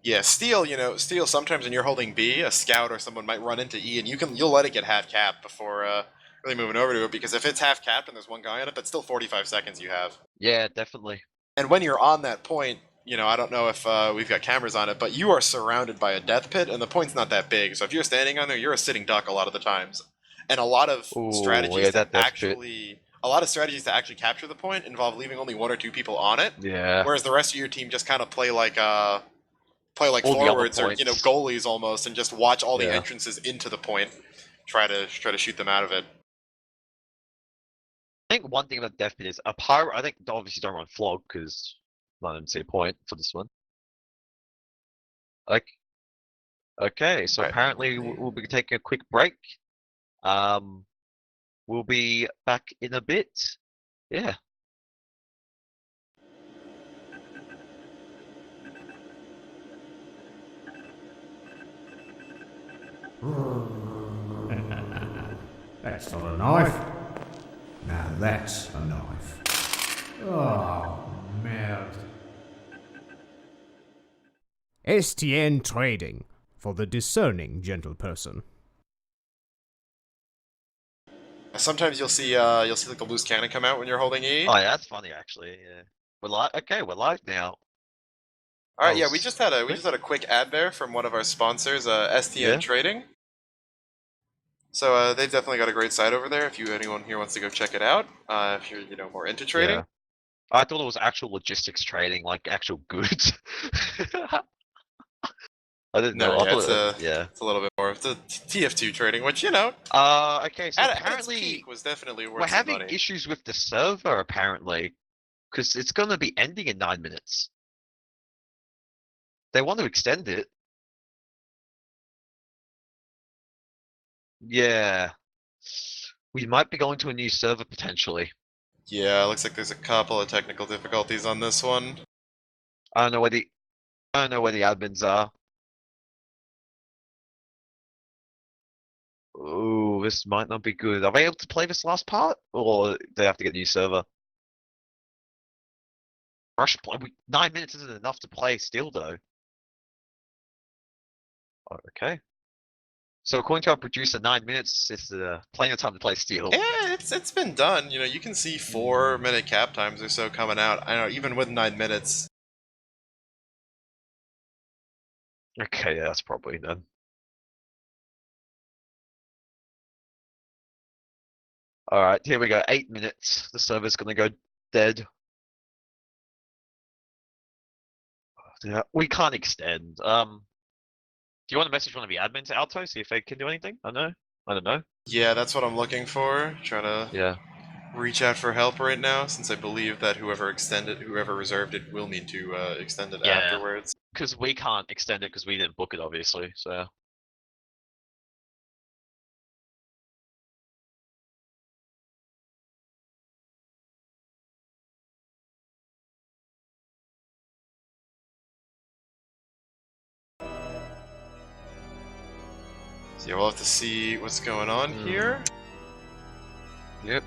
yeah, Steel. Sometimes when you're holding B, a scout or someone might run into E, and you'll let it get half capped before really moving over to it. Because if it's half capped and there's one guy on it, that's still 45 seconds you have. yeah, definitely. And when you're on that point, I don't know if we've got cameras on it, but you are surrounded by a death pit, and the point's not that big. So if you're standing on there, you're a sitting duck a lot of the times. And a lot of Oh yeah, strategies that death pit. to actually capture the point involve leaving only 1 or 2 people on it. Yeah. Whereas the rest of your team just kind of play like All the other forwards, or points. goalies almost, and just watch all the Yeah. entrances into the point, try to shoot them out of it. I think one thing about death pit is a pyro. I think they obviously don't run flog because I didn't see a point for this one. Like, okay, so Right. apparently we'll be taking a quick break. We'll be back in a bit. Yeah. That's not a knife. Now that's a knife. Oh, merde. STNTrading, for the discerning gentle person. Sometimes you'll see like the loose cannon come out when you're holding E. Oh yeah, that's funny actually. Yeah. We're live. Okay, we're live now. All right, Oh, yeah, we just had a quick ad there from one of our sponsors, STN Yeah. Trading. So they've definitely got a great site over there. If anyone here wants to go check it out, if you're more into trading. Yeah. I thought it was actual logistics trading, like actual goods. I didn't know. No, I yeah, thought, yeah. it's a little bit more of the TF2 trading, which Okay, so at its apparently peak was definitely we're worth some having money. issues with the server apparently, because it's gonna be ending in 9 minutes. They want to extend it. Yeah. We might be going to a new server potentially. Yeah, looks like there's a couple of technical difficulties on this one. I don't know where the admins are. Ooh, this might not be good. Are they able to play this last part, or they have to get a new server? Rush play. 9 minutes isn't enough to play still, though. Oh, okay. So according to our producer, 9 minutes is plenty of time to play steel. Yeah, it's been done. You can see 4-minute cap times or so coming out. I know, even with 9 minutes. Okay, yeah, that's probably done. All right, here we go. 8 minutes. The server's gonna go dead. Yeah, we can't extend. Do you want to message one of the admins, Alto, see if they can do anything? I don't know. Yeah, that's what I'm looking for. Trying to Yeah. reach out for help right now, since I believe that whoever reserved it will need to extend it Yeah. afterwards. Because we can't extend it because we didn't book it, obviously. So. So yeah, we'll have to see what's going on here. Yep.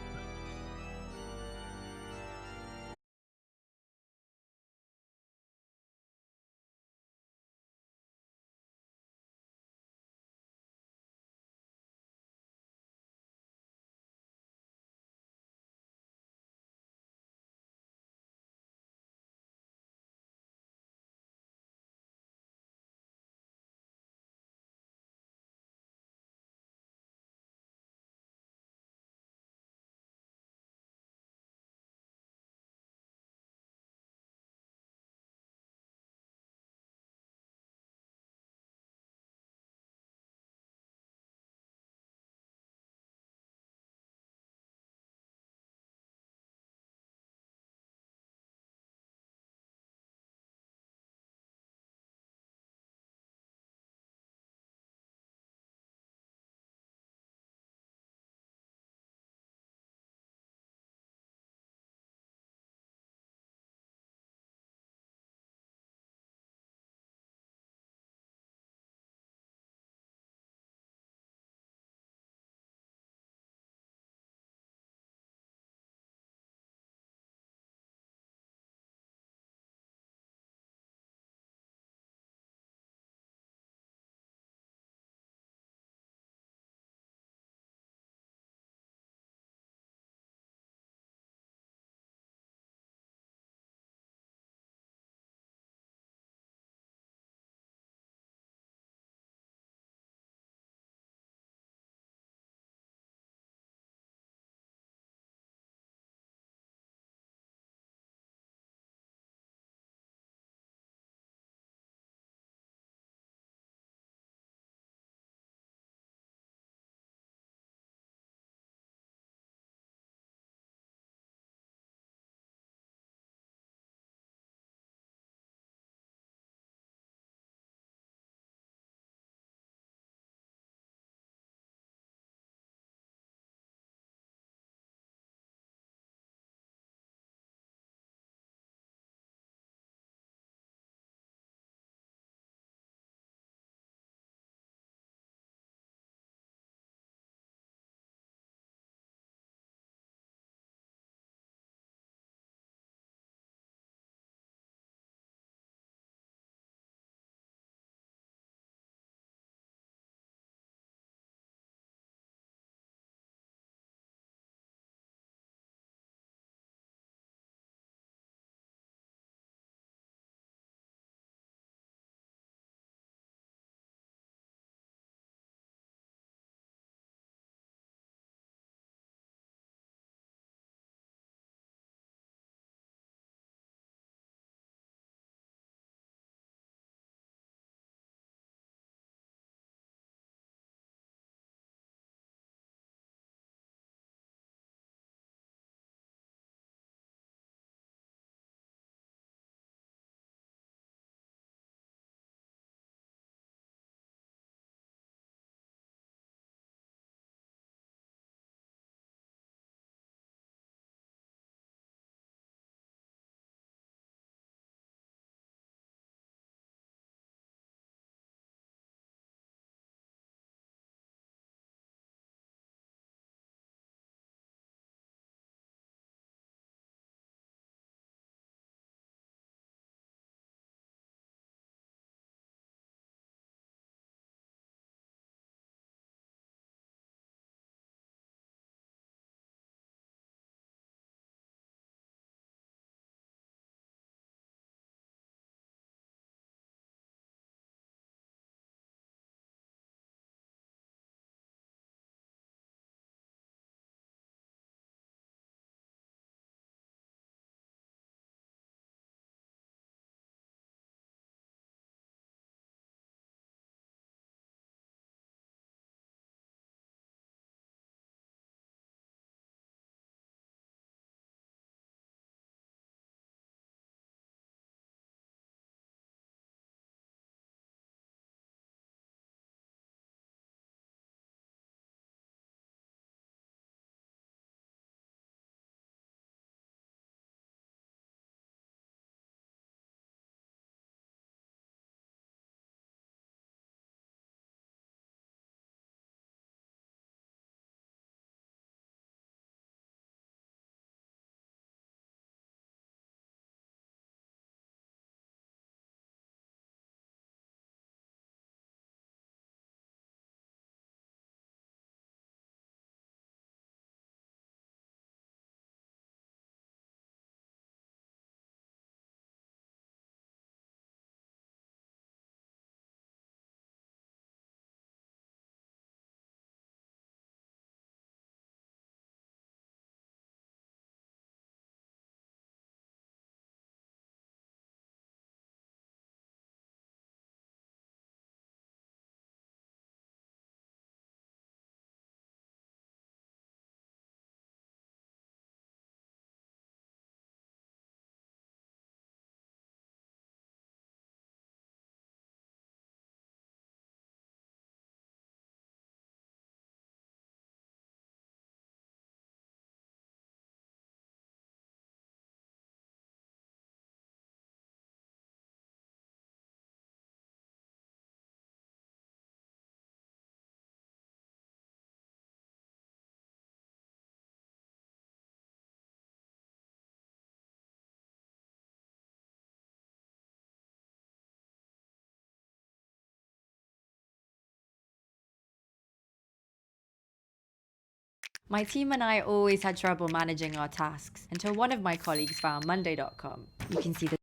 My team and I always had trouble managing our tasks until one of my colleagues found Monday.com. You can see the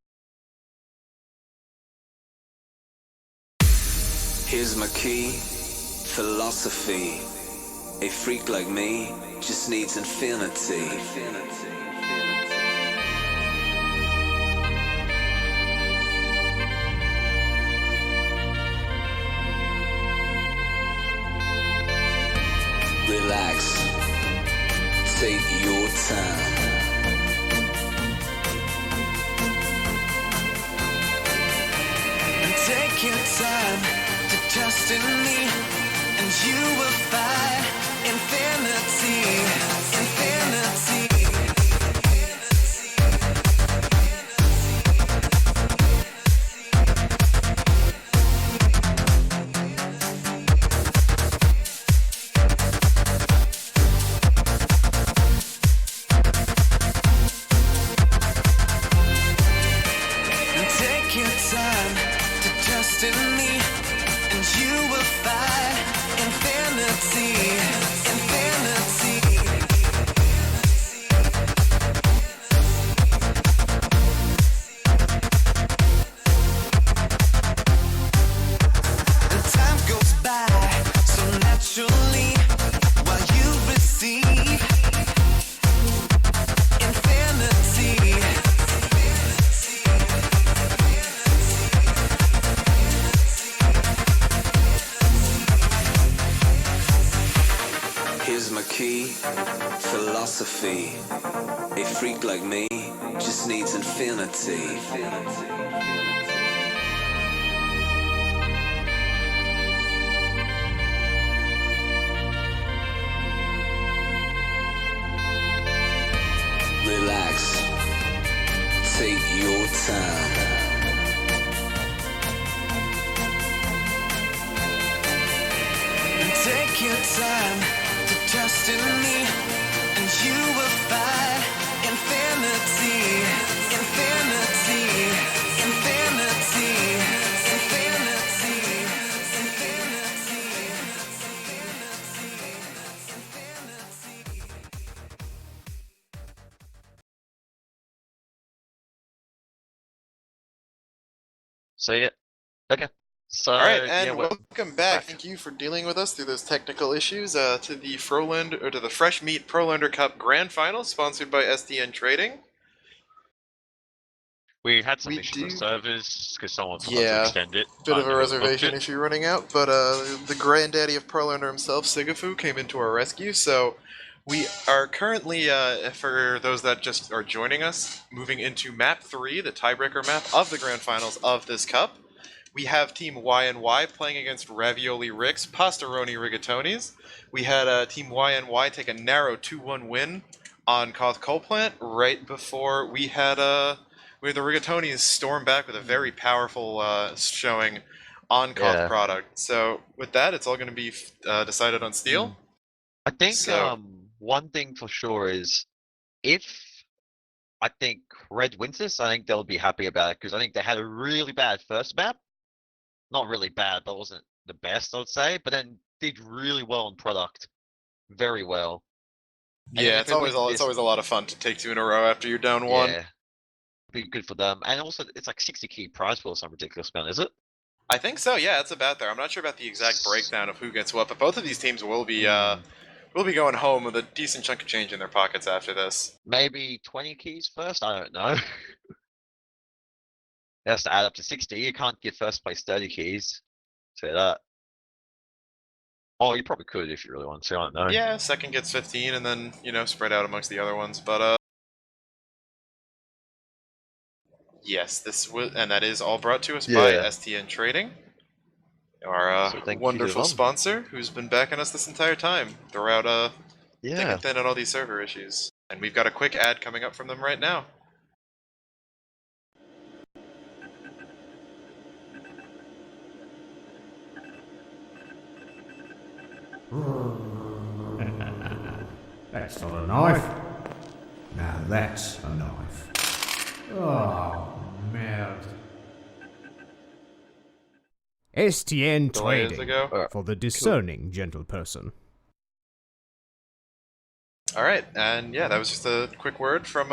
Here's my key, philosophy. A freak like me just needs infinity. Relax, take your time. And take your time to trust in me, and you will find infinity, infinity. And take your time to trust in me, and you will find infinity, infinity. And time goes by so naturally while you receive infinity. Here's my key, philosophy. A freak like me just needs infinity. Relax, take your time. And take your time to trust in me, and you will find infinity, infinity, infinity, infinity, infinity. So yeah. Okay. So All right, yeah, and we're welcome back. back. Thank you for dealing with us through those technical issues to the to the Fresh Meat Prolander Cup Grand Final, sponsored by STNTrading. We had some We issues do- with servers because someone forgot to Yeah, extend it. Bit I of a never booked reservation it. issue running out, but the granddaddy of Prolander himself, Sigafu, came into our rescue. So we are currently, for those that just are joining us, moving into Map 3, the tiebreaker map of the Grand Finals of this cup. We have Team YNY playing against Ravioli Ricks, Pastaroni Rigatonis. We had Team YNY take a narrow 2-1 win on Koth Coal Plant right before we had the Rigatonis storm back with a very powerful showing on Koth Yeah. product. So with that, it's all going to be decided on steel. I think So- one thing for sure is if I think Red wins this, I think they'll be happy about it because I think they had a really bad first map. Not really bad, but wasn't the best, I'd say. But then did really well on product, very well. And then Yeah, if it's they always win it's this- always a lot of fun to take two in a row after you're down one. Yeah, be good for them. And also, it's like 60 key prize pool, some ridiculous amount, is it? I think so. Yeah, it's about there. I'm not sure about the exact breakdown of who gets what, but both of these teams will be going home with a decent chunk of change in their pockets after this. Maybe 20 keys first. I don't know. It has to add up to 60. You can't give first place 30 keys. Say that. Oh, you probably could if you really want to. I don't know. Yeah, second gets 15, and then spread out amongst the other ones. But yes, and that is all brought to us by Yeah. STNTrading, our So thank you to wonderful them. sponsor who's been backing us this entire time throughout thick Yeah. and thin on all these server issues. And we've got a quick ad coming up from them right now. That's not a knife. Now that's a knife. Oh, merde. STN Delays Trading ago. for the discerning gentle person. Alright, and yeah, that was just a quick word from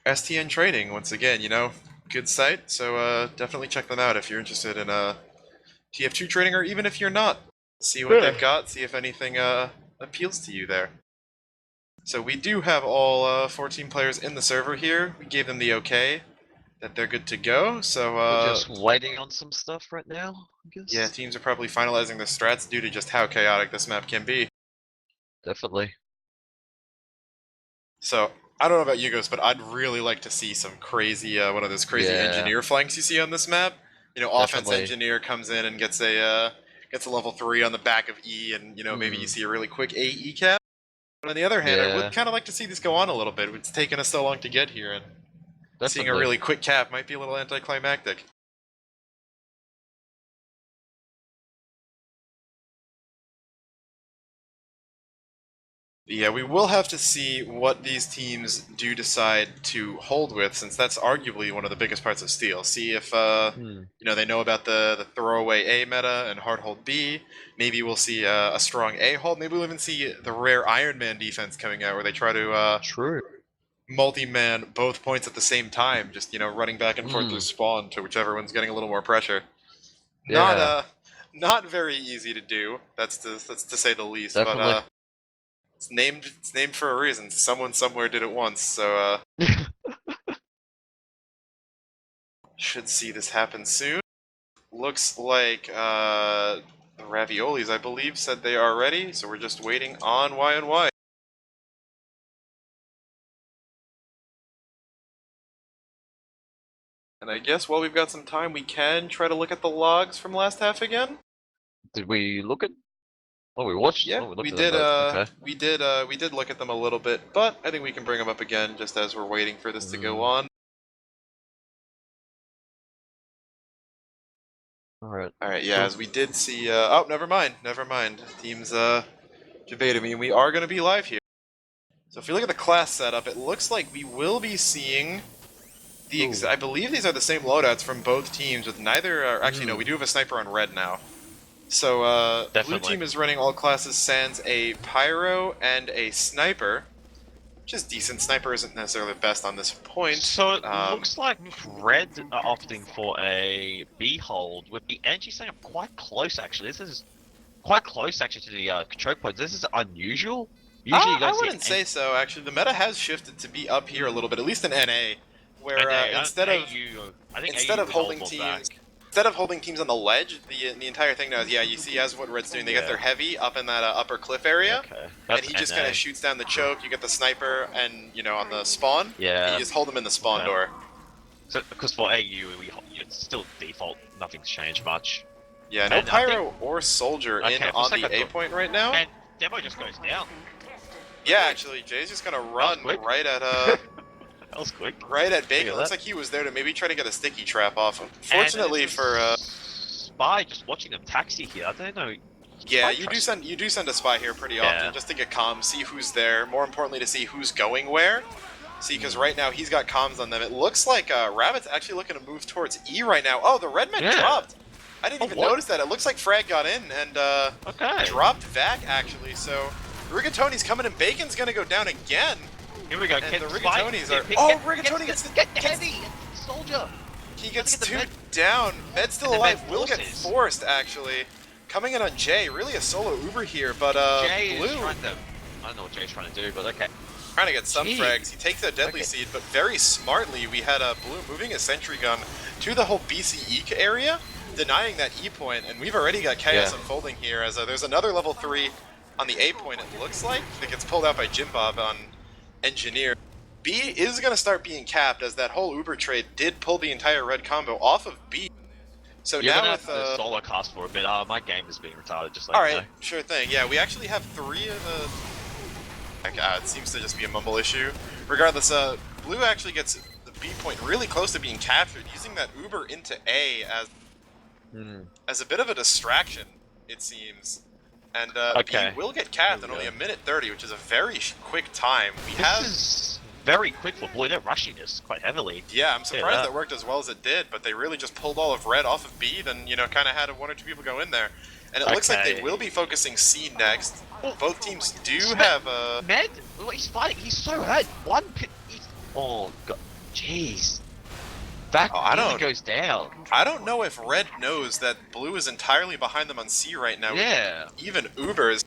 STNTrading. Once again, you know, good site, so definitely check them out if you're interested in TF2 trading, or even if you're not. See what they've got, see if anything appeals to you there. So we do have all 14 players in the server here. We gave them the okay that they're good to go, so We're just waiting on some stuff right now, I guess. yeah, teams are probably finalizing their strats due to just how chaotic this map can be. Definitely. So, I don't know about you guys, but I'd really like to see some crazy, one of those crazy Yeah. engineer flanks you see on this map. You know, offense Definitely. engineer comes in and gets a level 3 on the back of E, and, you know, maybe you see a really quick AE cap. But on the other hand, I Yeah. would kind of like to see this go on a little bit. It's taken us so long to get here, and seeing a Definitely. really quick cap might be a little anticlimactic. Yeah, we will have to see what these teams do decide to hold with, since that's arguably one of the biggest parts of Steel. See if you know, they know about the throwaway A meta and hard hold B. Maybe we'll see a strong A hold. Maybe we'll even see the rare Iron Man defense coming out, where they try to True. multi-man both points at the same time, just, you know, running back and forth through spawn to whichever one's getting a little more pressure. Yeah. Not very easy to do. That's to say the least. Definitely. But it's named for a reason. Someone somewhere did it once, so should see this happen soon. Looks like the Raviolis, I believe, said they are ready, so we're just waiting on Y and Y. And I guess while we've got some time, we can try to look at the logs from last half again. Did we look at? Oh, we watched. Yeah, oh, we looked at did. them both. Okay. We did look at them a little bit, but I think we can bring them up again just as we're waiting for this to go on. All right. All right, yeah, as we did see. Oh, never mind. Teams debated me, and we are going to be live here. So if you look at the class setup, it looks like we will be seeing the. I believe these are the same loadouts from both teams, with neither. Actually, no, we do have a sniper on red now. So blue Definitely. team is running all classes sans a pyro and a sniper, which is decent. Sniper isn't necessarily the best on this point. So it looks like Red are opting for a B hold, with the energy setting up quite close actually. This is quite close actually to the choke points. This is unusual. Usually you I don't see wouldn't say so, actually. The meta has shifted to be up here a little bit, at least in NA, where instead of holding teams. Instead of holding teams on the ledge, the entire thing now is, yeah, you see as what Red's doing, they get their heavy up in that upper cliff area, and he just kind of shoots down the choke, you get the sniper, and, you know, on the spawn, Yeah. you just hold them in the spawn door. So, because for AU, it's still default, nothing's changed much. Yeah, no And I pyro or soldier Okay, in for a on second the I A thought- point right now. And Demo just goes down. Yeah, actually, Jay's just gonna run quick. right at That was quick. right at Bacon. Look at Looks that. like he was there to maybe try to get a sticky trap off. Fortunately for Spy just watching them taxi here. I don't know. yeah, Spy you do send a spy here pretty Yeah. often just to get comms, see who's there. More importantly, to see who's going where. See, because right now he's got comms on them. It looks like Rabbit's actually looking to move towards E right now. Oh, the red man Yeah. dropped. I didn't Oh, even what? notice that. It looks like Frag got in and Okay. dropped back actually. So Rigatoni's coming and Bacon's gonna go down again. Here we go. And Get the Spy. Rigatonis Yeah, are. pick- Oh, get- Rigatoni get gets heavy. Soldier. He gets Look at the two med. down. Med still And the alive. med Will get forces. forced actually. Coming in on Jay. Really a solo Uber here, but Jay Blue is trying to. I don't know what Jay's trying to do, but okay. trying to get some Gee. frags. He takes that deadly Okay. seed, but very smartly we had Blue moving a sentry gun to the whole BCE area, denying that E point, and we've already got chaos Yeah. unfolding here as there's another level 3 on the A point, it looks like, that gets pulled out by Jim Bob on Engineer. B is going to start being capped, as that whole Uber trade did pull the entire red combo off of B. So You're now gonna with have to solo cast for a bit. My game is being retarded, just like alright, sure thing. Yeah, we actually have 3 of the... it seems to just be a mumble issue. Regardless, Blue actually gets the B point really close to being captured, using that Uber into A as a bit of a distraction, it seems. And Okay. B will get capped in Here we only go. a minute 30, which is a very quick time. We This have... is very quick for Blue. They're rushing this quite heavily. Yeah, I'm surprised that. that worked as well as it did, but they really just pulled all of red off of B, then, you know, kind of had 1 or 2 people go in there. And it looks like they Okay. will be focusing C next. Both teams do Spe- have Med, well, he's fighting. He's so hurt. One pit. Oh god, jeez. That Oh, I nearly don't- goes down. I don't know if Red knows that Blue is entirely behind them on C right now. Yeah. Even Ubers.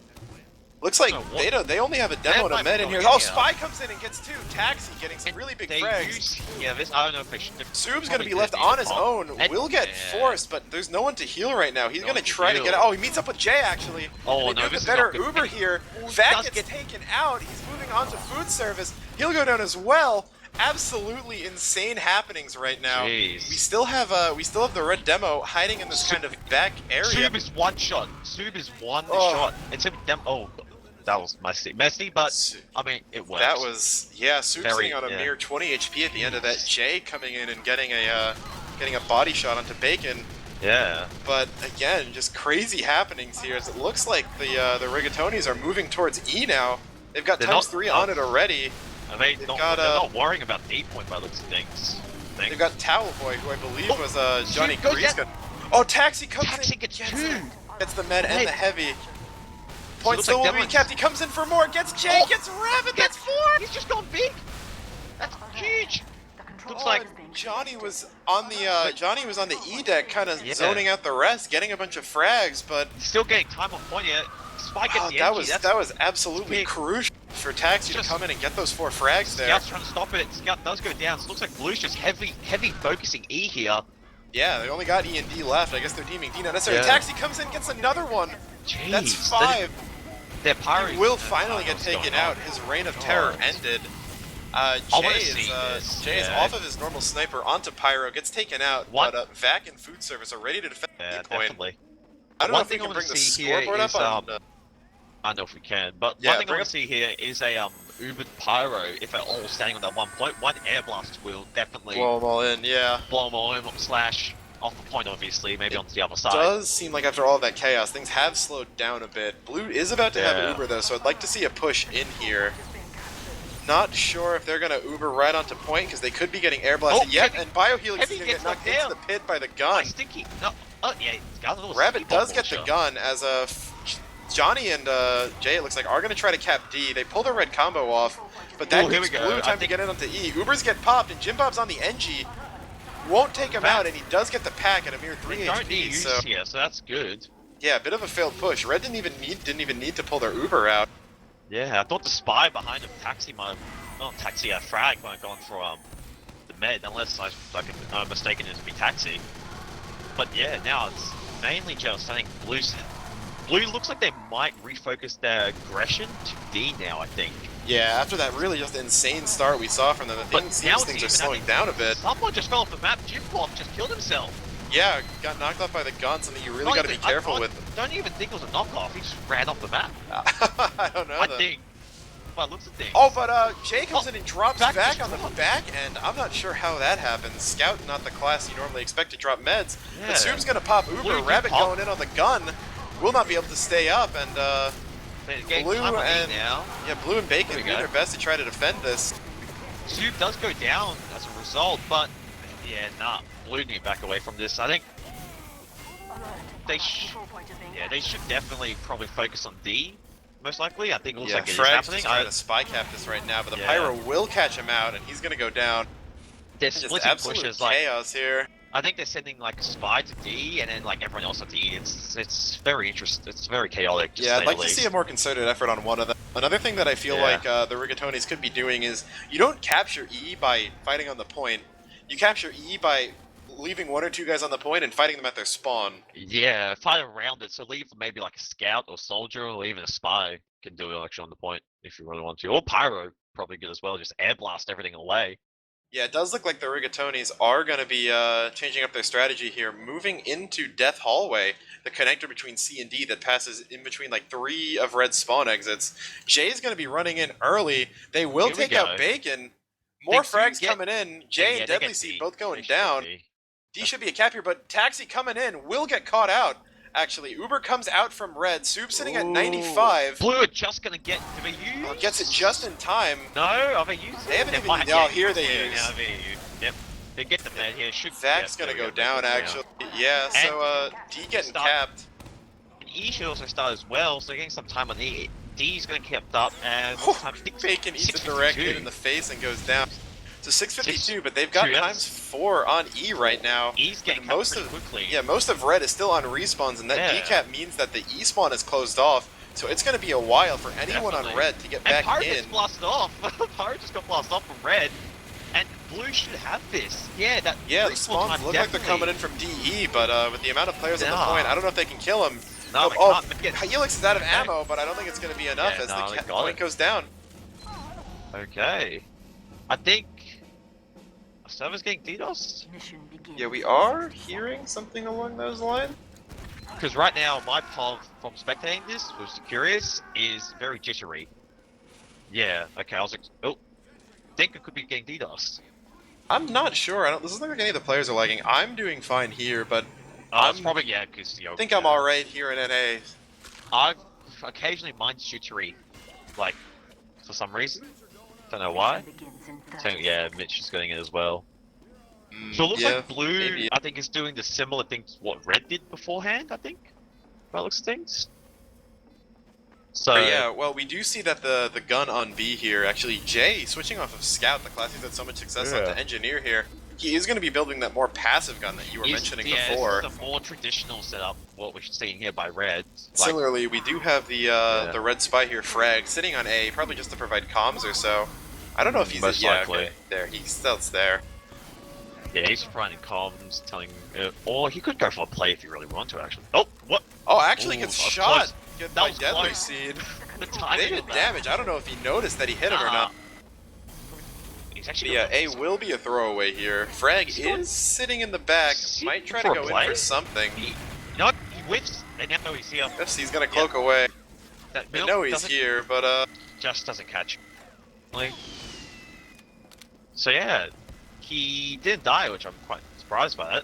Looks like No, what- they only have a demo and a might med be in here. going Oh, here. Spy comes in and gets 2. Taxi getting some really big They frags. use, yeah, this, I don't know if they should. Soob's gonna be left on his own. Will get forced, but there's no one to heal right now. He's No gonna one to try to heal. get out. Oh, he meets up with Jay actually. Oh, They no, do this the is better not good. Uber here. Oh, he Vac does gets get- taken out. He's moving on to food service. He'll go down as well. Absolutely insane happenings right now. Jeez. We still have the red demo hiding in this kind of back area. Soob is one shot. Soob is one Oh. shot. It's a dem. Oh, that was messy, but I mean it works. That was Soob's Very- sitting on a yeah. mere 20 HP at the end of that. Jay coming in and getting a body shot onto Bacon. yeah. But again, just crazy happenings here. As it looks like the Rigatonis are moving towards E now. They've got They're times not- 3 on it already. Are they They've not, got, they're not worrying about D point by the looks of things. They've got Towel Boy, who I believe was Johnny Shoot, go Grease. get- Oh, Taxi comes Taxi in. gets gets 2. it. Gets the med and Right. the heavy. Point looks still like will be Devin's- kept. He comes in for more. Gets Jay. Oh, Gets Rabbit. Gets That's 4. He's just gone big. That's huge. Looks Oh, like and Johnny was on the E deck, kind of Yeah. zoning out the rest, getting a bunch of frags, but he's still getting time on point yet. Spike gets the that energy. was That's that was absolutely big. crucial for Taxi to Just- come in and get those 4 frags there. Scout's trying to stop it. Scout does go down. So it looks like Blue's just heavy focusing E here. Yeah, they only got E and D left. I guess they're teaming D not necessarily. Yeah. Taxi comes in, gets another one. Jeez. That's 5. They're pyro. He will finally get taken out. His reign of terror ended. wanna Jay see this, Jay is yeah. off of his normal sniper onto Pyro, gets taken out, What? but Vac and Food Service are ready to defend Yeah, the point. definitely. I don't know One if we thing I can wanna bring the see here scoreboard is, up on. I don't know if we can, but Yeah, one thing I bring want to see here is a Ubered Pyro. If they're all standing on that one point, one air blast will definitely Blow them all in, yeah. blow them all in, slash off the point, obviously, maybe onto the other side. Does seem like after all that chaos, things have slowed down a bit. Blue is about to have Yeah. Uber though, so I'd like to see a push in here. Not sure if they're gonna Uber right onto point because they could be getting air blasted. Oh, Yep, Heavy- and Biohelix is Heavy gonna gets get knocked knocked into down. the pit by the Oh, gun. Stinky. No. Oh, yeah. He's got a little Rabbit stinky does bomb get the launcher. gun as Johnny and Jay, it looks like, are going to try to cap D. They pull the red combo off, but that Ooh, here gives we go. Blue I time to think- get in onto E. Ubers get popped, and Jim Bob's on the NG. Won't take him out, and he does get the pack at a mere 3 They don't need HP. use So here, so that's good. yeah, a bit of a failed push. Red didn't even need to pull their Uber out. Yeah, I thought the spy behind him, Taxi, might have, not Taxi, Frag might have gone for the med, unless I'm mistaken it to be Taxi. But yeah, now it's mainly just, I think, Blue looks like they might refocus their aggression to D now, I think. Yeah, after that really just insane start we saw from them, But things now it's are even, I slowing think, down a bit. Someone just fell off the map, Jim Bob just killed himself. Yeah, got knocked off by the gun, something you really Not got to be even- careful I with. don't even think it was a knockoff, he just ran off the map. I don't know. I though. think. By the looks of things. Oh, but Jay comes in and drops Vac back just on the dropped. back end. I'm not sure how that happens. Scout, not the class you normally expect to drop meds. Yeah. But Soob's gonna pop Uber. Blue Rabbit pop. going in on the gun. Will not be able to stay up, and They're getting Blue time on E and now. yeah, Blue and Bacon There we doing go. their best to try to defend this. Soup does go down as a result, but yeah, nah. Blue need to back away from this. I think they should definitely probably focus on D, most likely. I think it looks Yeah, like it is Frag's happening. just trying to spy cap this right now, but the Yeah. Pyro will catch him out, and he's gonna go down. They're Just splitting absolute pushes. Like chaos here. I think they're sending like a spy to D, and then like everyone else to D. It's very interesting. It's very chaotic. To Yeah, say I'd like the to see least. a more concerted effort on one of them. Another thing that I feel Yeah. like the Rigatonis could be doing is you don't capture E by fighting on the point. You capture E by leaving 1 or 2 guys on the point and fighting them at their spawn. Yeah, fight around it. So leave maybe like a scout or soldier or even a spy can do it actually on the point if you really want to. Or pyro probably good as well. Just air blast everything away. Yeah, it does look like the Rigatonis are going to be changing up their strategy here, moving into Death Hallway, the connector between C and D that passes in between like 3 of Red's spawn exits. Jay's going to be running in early. They will Here we take out go. Bacon. More They soon frags get- coming in. Jay Yeah, and they Deadly get Seed D. both going They should down. be. D should be a cap here, but Taxi coming in will get caught out. Actually, Uber comes out from Red. Soup sitting at Ooh. 95. Blue are just gonna get. Do they use? Gets it just in time. No, are they using? They haven't even- might- oh, here they yeah, use. Now they use. Yep. They get the man here. Should. Vac's yep, gonna there go we down, Yeah. actually. Yeah, so D getting Stop. capped. E should also start as well, so getting some time on E. D is going to keep up, and what's time? Bacon eats a direct hit in the face and goes down. So 652, but they've got 6-2, times 4 on E right now. E's getting And most quickly. Yeah, most of red is still on respawns, and that Yeah. decap means that the E spawn is closed off. So it's going to be a while for anyone on Definitely. red to get And back Pyro in. gets blasted off. Pyro just got blasted off from red, and blue should have this. Yeah, that Yeah, the respawn spawns time look like they're coming in definitely- from DE, but with the amount of players at the Nah. point, I don't know if they can kill him. No, they oh, can't make it. Helix is out of ammo, but I don't think it's going to be enough Yeah, as no, the they got point it. goes down. Okay. I think server's getting DDoS. Yeah, we are hearing something along those lines. Because right now, my poll from spectating this, was curious, is very jittery. Yeah, okay, I was like, oh, think it could be getting DDoS. I'm not sure. It doesn't look like any of the players are lagging. I'm doing fine here, but It's probably, yeah, because, I think I'm alright here in NA. I've occasionally mine's jittery, like, for some reason. Don't know why. So, yeah, Mitch is getting it as well. So it looks yeah, like blue, maybe. I think, is doing the similar things what red did beforehand, I think, by the looks of things. So, But yeah, well, we do see that the gun on B here, actually, Jay, switching off of Scout, the class he's had so much success on, Yeah. to Engineer here, he is going to be building that more passive gun that you were mentioning before. It's the more traditional setup, what we're seeing here by red. Similarly, we do have the red spy here, Frag, sitting on A, probably just to provide comms or so. I don't know if he's Most yeah, likely. okay, there, he's still there. Yeah, he's providing comms, telling, or he could go for a play if he really want to, actually. Oh, what? Oh, actually Ooh, gets that was shot. close. Get That by was Deadly close. Seed. The They timing did of that. damage. I don't know if he noticed that he hit him or not. He's But actually yeah, A will be a throwaway here. Frag He's going- is sitting in the back. Is he Might try for to a go in play? for something. You know what? He whiffs. They now know he's here. FC's gonna cloak away. That They Milk know he's doesn't- here, but Just doesn't catch him. So yeah, he didn't die, which I'm quite surprised by that.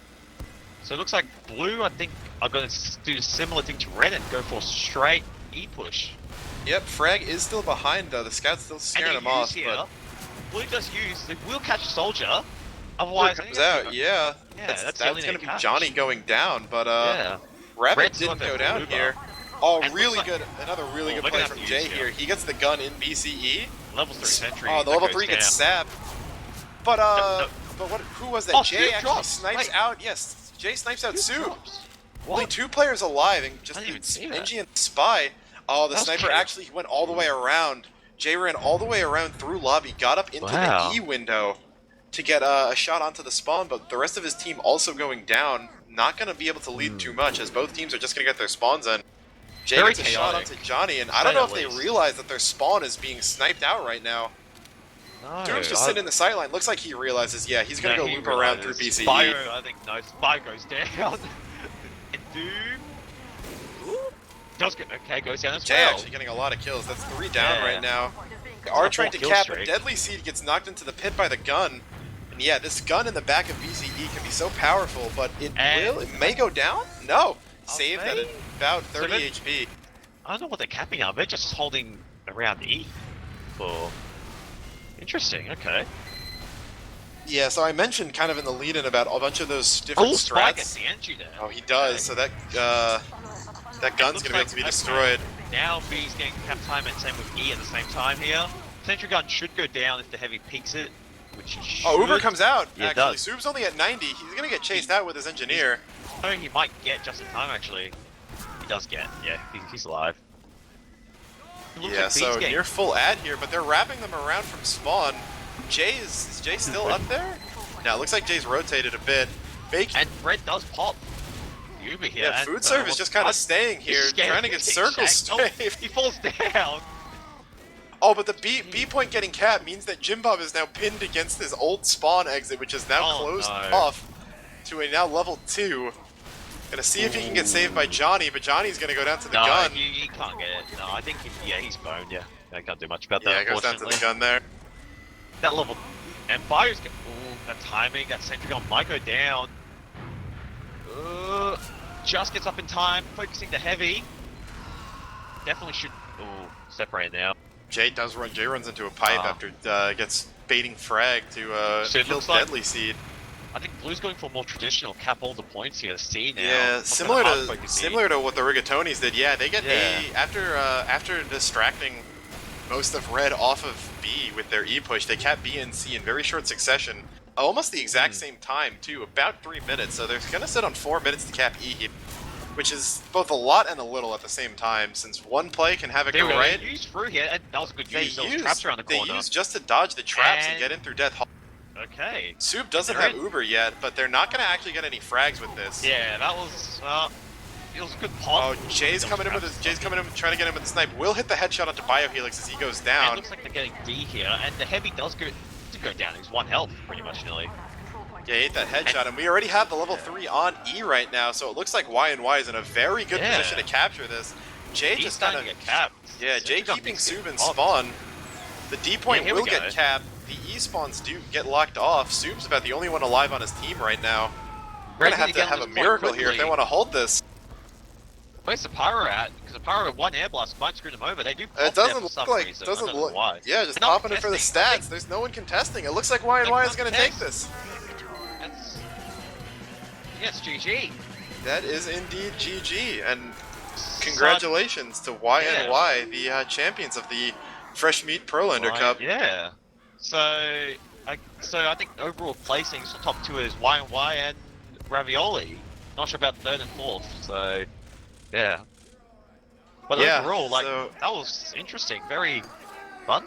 So it looks like blue, I think, are going to do a similar thing to red and go for a straight E push. yep, Frag is still behind though. The scout's still scaring and him they off. use here, But blue does use, they will catch a soldier. Blue Otherwise, comes out, yeah. Yeah, That's that's the only gonna thing be catch. Johnny going down, but Yeah. Rabbit Red's didn't not go that down blue here. bar. Oh, And really looks like- good. Another really Oh, good we're play gonna from have to Jay use here. here. He gets the gun in BCE. Level 3 sentry. Oh, the that level goes 3 gets down. sapped. But no. but what? Who was that? Oh, Jay Soup actually drops. snipes Wait. out. Yes, Jay snipes out Soup Soup. drops. Only What? 2 players alive, and just I didn't even see that. Engie and Spy. Oh, the That was sniper chaos. actually went all the way around. Jay ran all the way around through lobby, got up into Wow. the E window to get a shot onto the spawn, but the rest of his team also going down. Not going to be able to lead too much, as both teams are just going to get their spawns in. Jay Very gets a shot chaotic, onto Johnny, and to I don't say know the if they least. realize that their spawn is being sniped out right now. No, Doom's just sitting in the sideline. Looks like he realizes, yeah, he's going to No, go he loop around through realizes. BCE. Bio, I think, no, Spy goes down. And Doom. Ooh, does get, okay, goes down as Jay well. actually getting a lot of kills. That's 3 down Yeah. right now. They are a trying to 4 kill cap, but streak. Deadly Seed gets knocked into the pit by the gun. And yeah, this gun in the back of BCE can be so powerful, but it may go down? No. Saved at Okay. about 30 then- HP. I don't know what they're capping on. They're just holding around E. For interesting. Okay. Yeah, so I mentioned kind of in the lead-in about a bunch of those different Oh, Spy gets strats. the entry there. Oh, he does. So that gun's Looks gonna be able to be like- destroyed. Now B's getting cap time and same with E at the same time here. Sentry gun should go down if the heavy peeks it, which he should. Oh, Uber comes out. Yeah, it actually, does. Sub's only at 90. He's gonna get chased out with his engineer. I think he might get just in time actually. He does get. Yeah, he's alive. It looks Yeah, like B's so getting- near full ad here, but they're wrapping them around from spawn. Jay is Jay still up there? No, it looks like Jay's rotated a bit. Bacon. And Red does pop. Uber here. Yeah, and, food service just kind of staying he's here, scared. trying to get He's circle shanked. Oh, strafe. he falls down. Oh, but the B point getting capped means that Jim Bob is now pinned against his old spawn exit, which is now Oh, closed no. off to a now level 2. Gonna see if he can get saved by Johnny, but Johnny's gonna go down to the No, gun. he can't get it. No, I think he's boned. Yeah, I can't do much about Yeah, that. it goes down to the unfortunately. gun there. That level and Fire's get. Ooh, that timing. That sentry gun might go down. Just gets up in time, focusing the heavy. Definitely should. Ooh, separate now. Jay runs into a pipe Ah. after gets baiting frag to So it kill looks like- Deadly Seed. I think Blue's going for more traditional cap all the points here. See now. Yeah, What similar kind of to hard focus here? similar to what the Rigatonis did. Yeah, they get Yeah. A after distracting most of Red off of B with their E push. They cap B and C in very short succession, almost the exact same time too, about 3 minutes. So they're gonna sit on 4 minutes to cap E here, which is both a lot and a little at the same time. Since one play can have it There go we go. right, They used through here, and that was a good they use. There was traps around the corner. use just to dodge the traps and And- get in through Death Hall. Okay. Soup doesn't They're have in. Uber yet, but they're not gonna actually get any frags with this. Yeah, that was it was a good pot. Oh, Jay's coming in with his. Jay's coming in, trying to get him with the snipe. Will hit the headshot onto Biohelix as he goes And it down. looks like they're getting D here, and the heavy does go down. He's 1 health, pretty much nearly. Yeah, he ate that headshot, and we already have the level 3 on E right now, so it looks like Y&Y is in a very good Yeah. position to capture this. Jay He's just kind starting of. to get capped. Yeah, So Jay he's got keeping big Sub in pops. spawn. The D point here we will get go. capped. The E spawns do get locked off. Sub's about the only one alive on his team right now. We're gonna Ready have to get have a on this point miracle here if they quickly. want to hold this. Where's the Pyro at? Because the Pyro 1 air blast might screw them over. They do pop It there doesn't for look some like. reason. Doesn't I don't look. know why. Yeah, just They're not popping it for the contesting, I stats. There's no one contesting. It looks like Y&Y is gonna take this. That's... Yes, GG. That is indeed GG, and congratulations to Y&Y, the champions of the Fresh Meat Prolander Right, Cup. Yeah. So I think overall placings, the top 2 is Y&Y and Ravioli. Not sure about 3rd and 4th, so yeah. But Yeah, overall, like, so- that was interesting. Very fun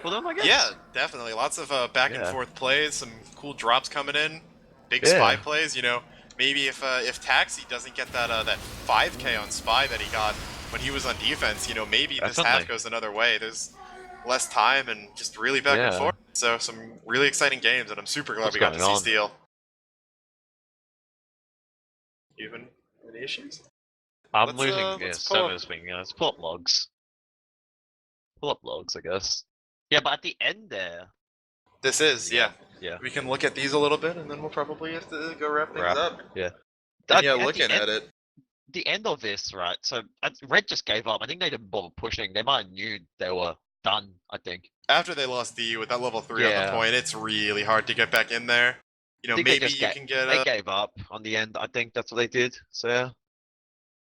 for them, I guess. Yeah, definitely. Lots of back and Yeah. forth plays, some cool drops coming in, big Yeah. spy plays. You know, maybe if Taxi doesn't get that 5K on spy that he got when he was on defense, you know, maybe this half Definitely. goes another way. There's less time and just really back and Yeah. forth. So some really exciting games, and I'm super glad What's we got to going see on? Steel. Even any issues? I'm Let's, losing let's pull up- servers being let's pull up logs. Pull up logs, I guess. Yeah, but at the end there. This is, yeah. Yeah. We can look at these a little bit, and then we'll probably have to go wrap things Wrap. up. Yeah. And yeah, At the looking end- at it. The end of this, right? So Red just gave up. I think they didn't bother pushing. They might have knew they were done. I think. After they lost D with that level 3 on Yeah. the point, it's really hard to get back in there. You know, I think they maybe just you ga- can get They a... gave up on the end. I think that's what they did. So yeah.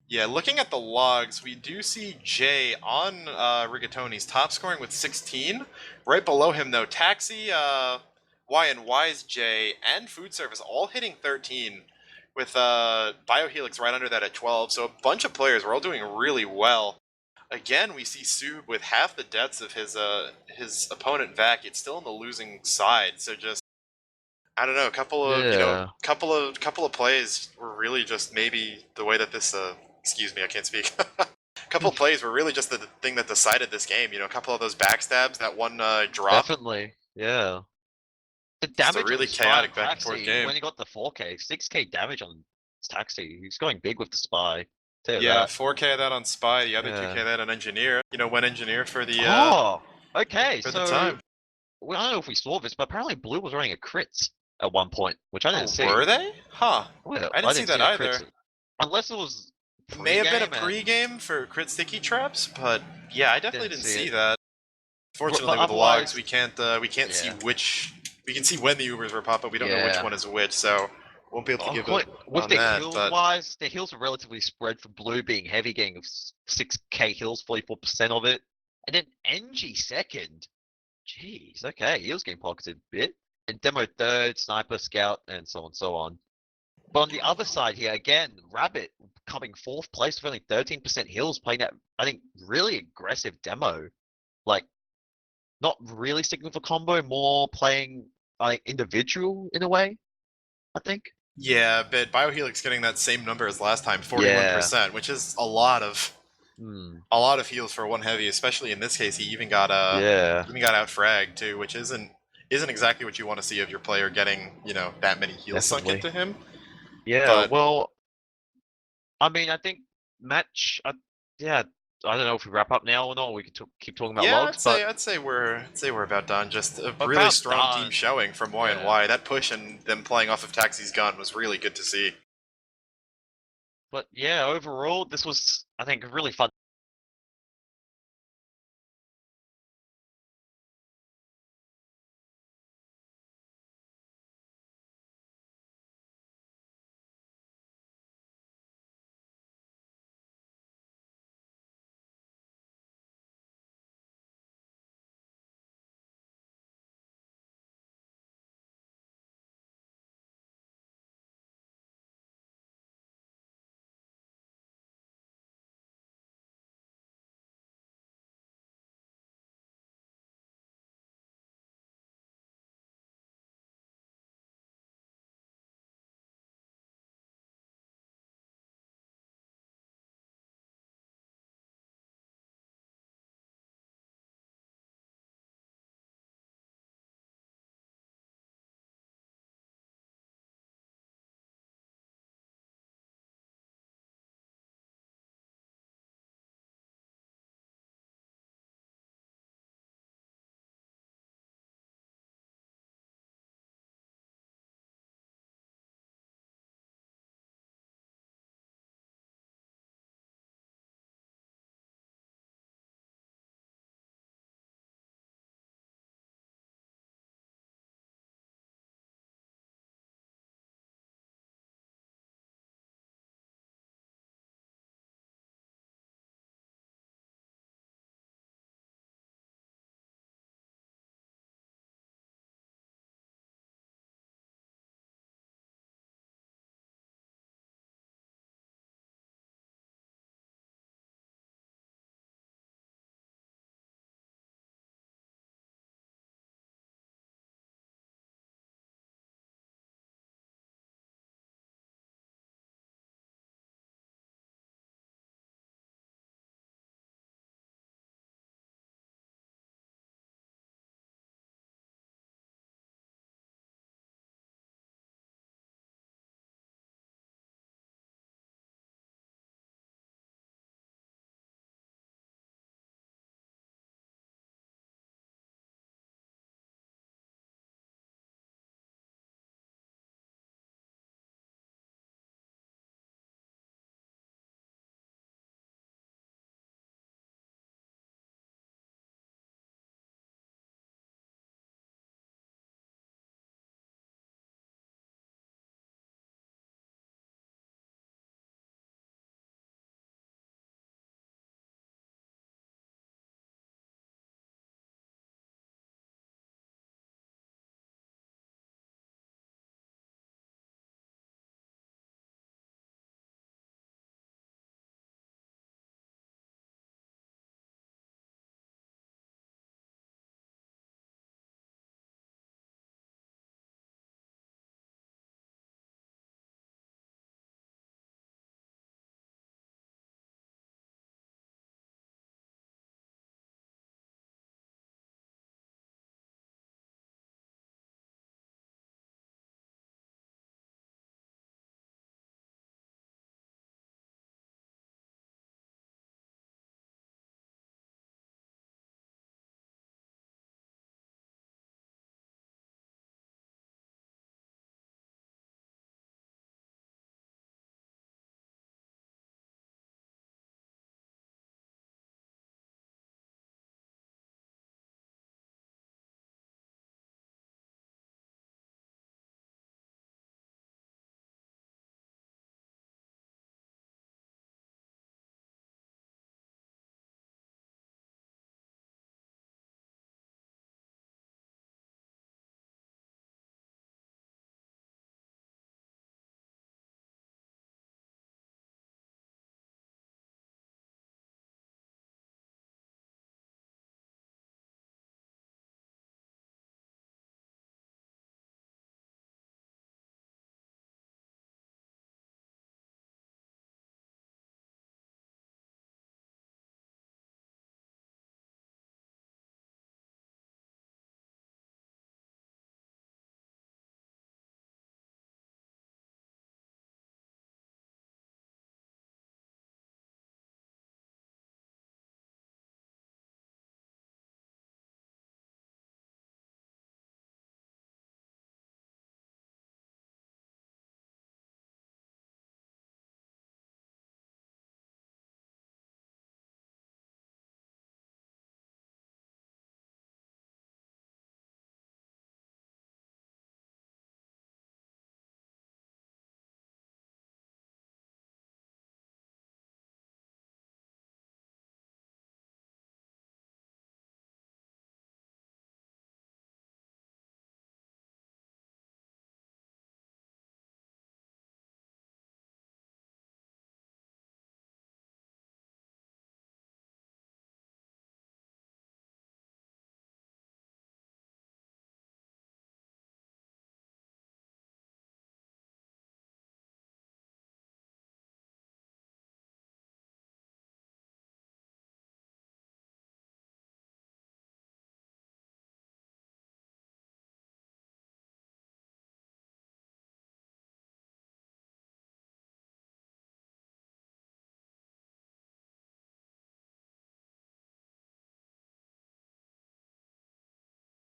Yeah, looking at the logs, we do see Jay on Rigatoni's top scoring with 16. Right below him, though, Taxi, Y&Y's Jay, and Food Service all hitting 13, with Biohelix right under that at 12. So a bunch of players were all doing really well. Again, we see Sub with half the deaths of his opponent Vac. It's still on the losing side. So just, I don't know, a couple of Yeah. couple of plays were really just maybe the way that this excuse me, I can't speak. A couple of plays were really just the thing that decided this game. You know, a couple of those backstabs, that one drop. Definitely. Yeah. The Just a damage really on the Spy chaotic on back and forth Taxi, game. when he got the 4K, 6K damage on Taxi. He's going big with the Spy. Tell you Yeah, that. 4K of that on Spy, the other Yeah. 2K of that on Engineer. You know, went Engineer for the Okay. for So the time. well, I don't know if we saw this, but apparently Blue was running a crits at one point, which I didn't see. Were they? Huh. Well, I didn't see that a either. crits- Unless it was. May have been a pre-game pregame for crit sticky traps, but yeah, I definitely Didn't didn't see see it. that. Fortunately, But with the otherwise- logs, we can't see Yeah. which. We can see when the Ubers were popped, but we don't know which Yeah. one is which, so won't be able to give With it with on the that. heals But wise, the heals are relatively spread for Blue being heavy, getting 6K heals, 44% of it. And then NG second. Jeez, okay, he was getting pocketed a bit. And Demo third, Sniper, Scout, and so on and so on. But on the other side here, again, Rabbit coming 4th place with only 13% heals, playing that, I think, really aggressive demo. Like, not really sticking with a combo, more playing like individual in a way, I think. yeah, but Biohelix getting that same number as last time, 41%, which is a lot of heals for one heavy. Especially in this case, he even got Yeah. out fragged too, which isn't exactly what you want to see of your player getting that many heals sunk Definitely. into him. Yeah, But- well, I mean, I think match. Yeah, I don't know if we wrap up now or not. We can keep talking about Yeah, logs, but I'd say we're about done. Just a About really strong team done. showing from Y&Y. That push and them playing off of Taxi's gun was really good to see. yeah, overall, this was, I think, a really fun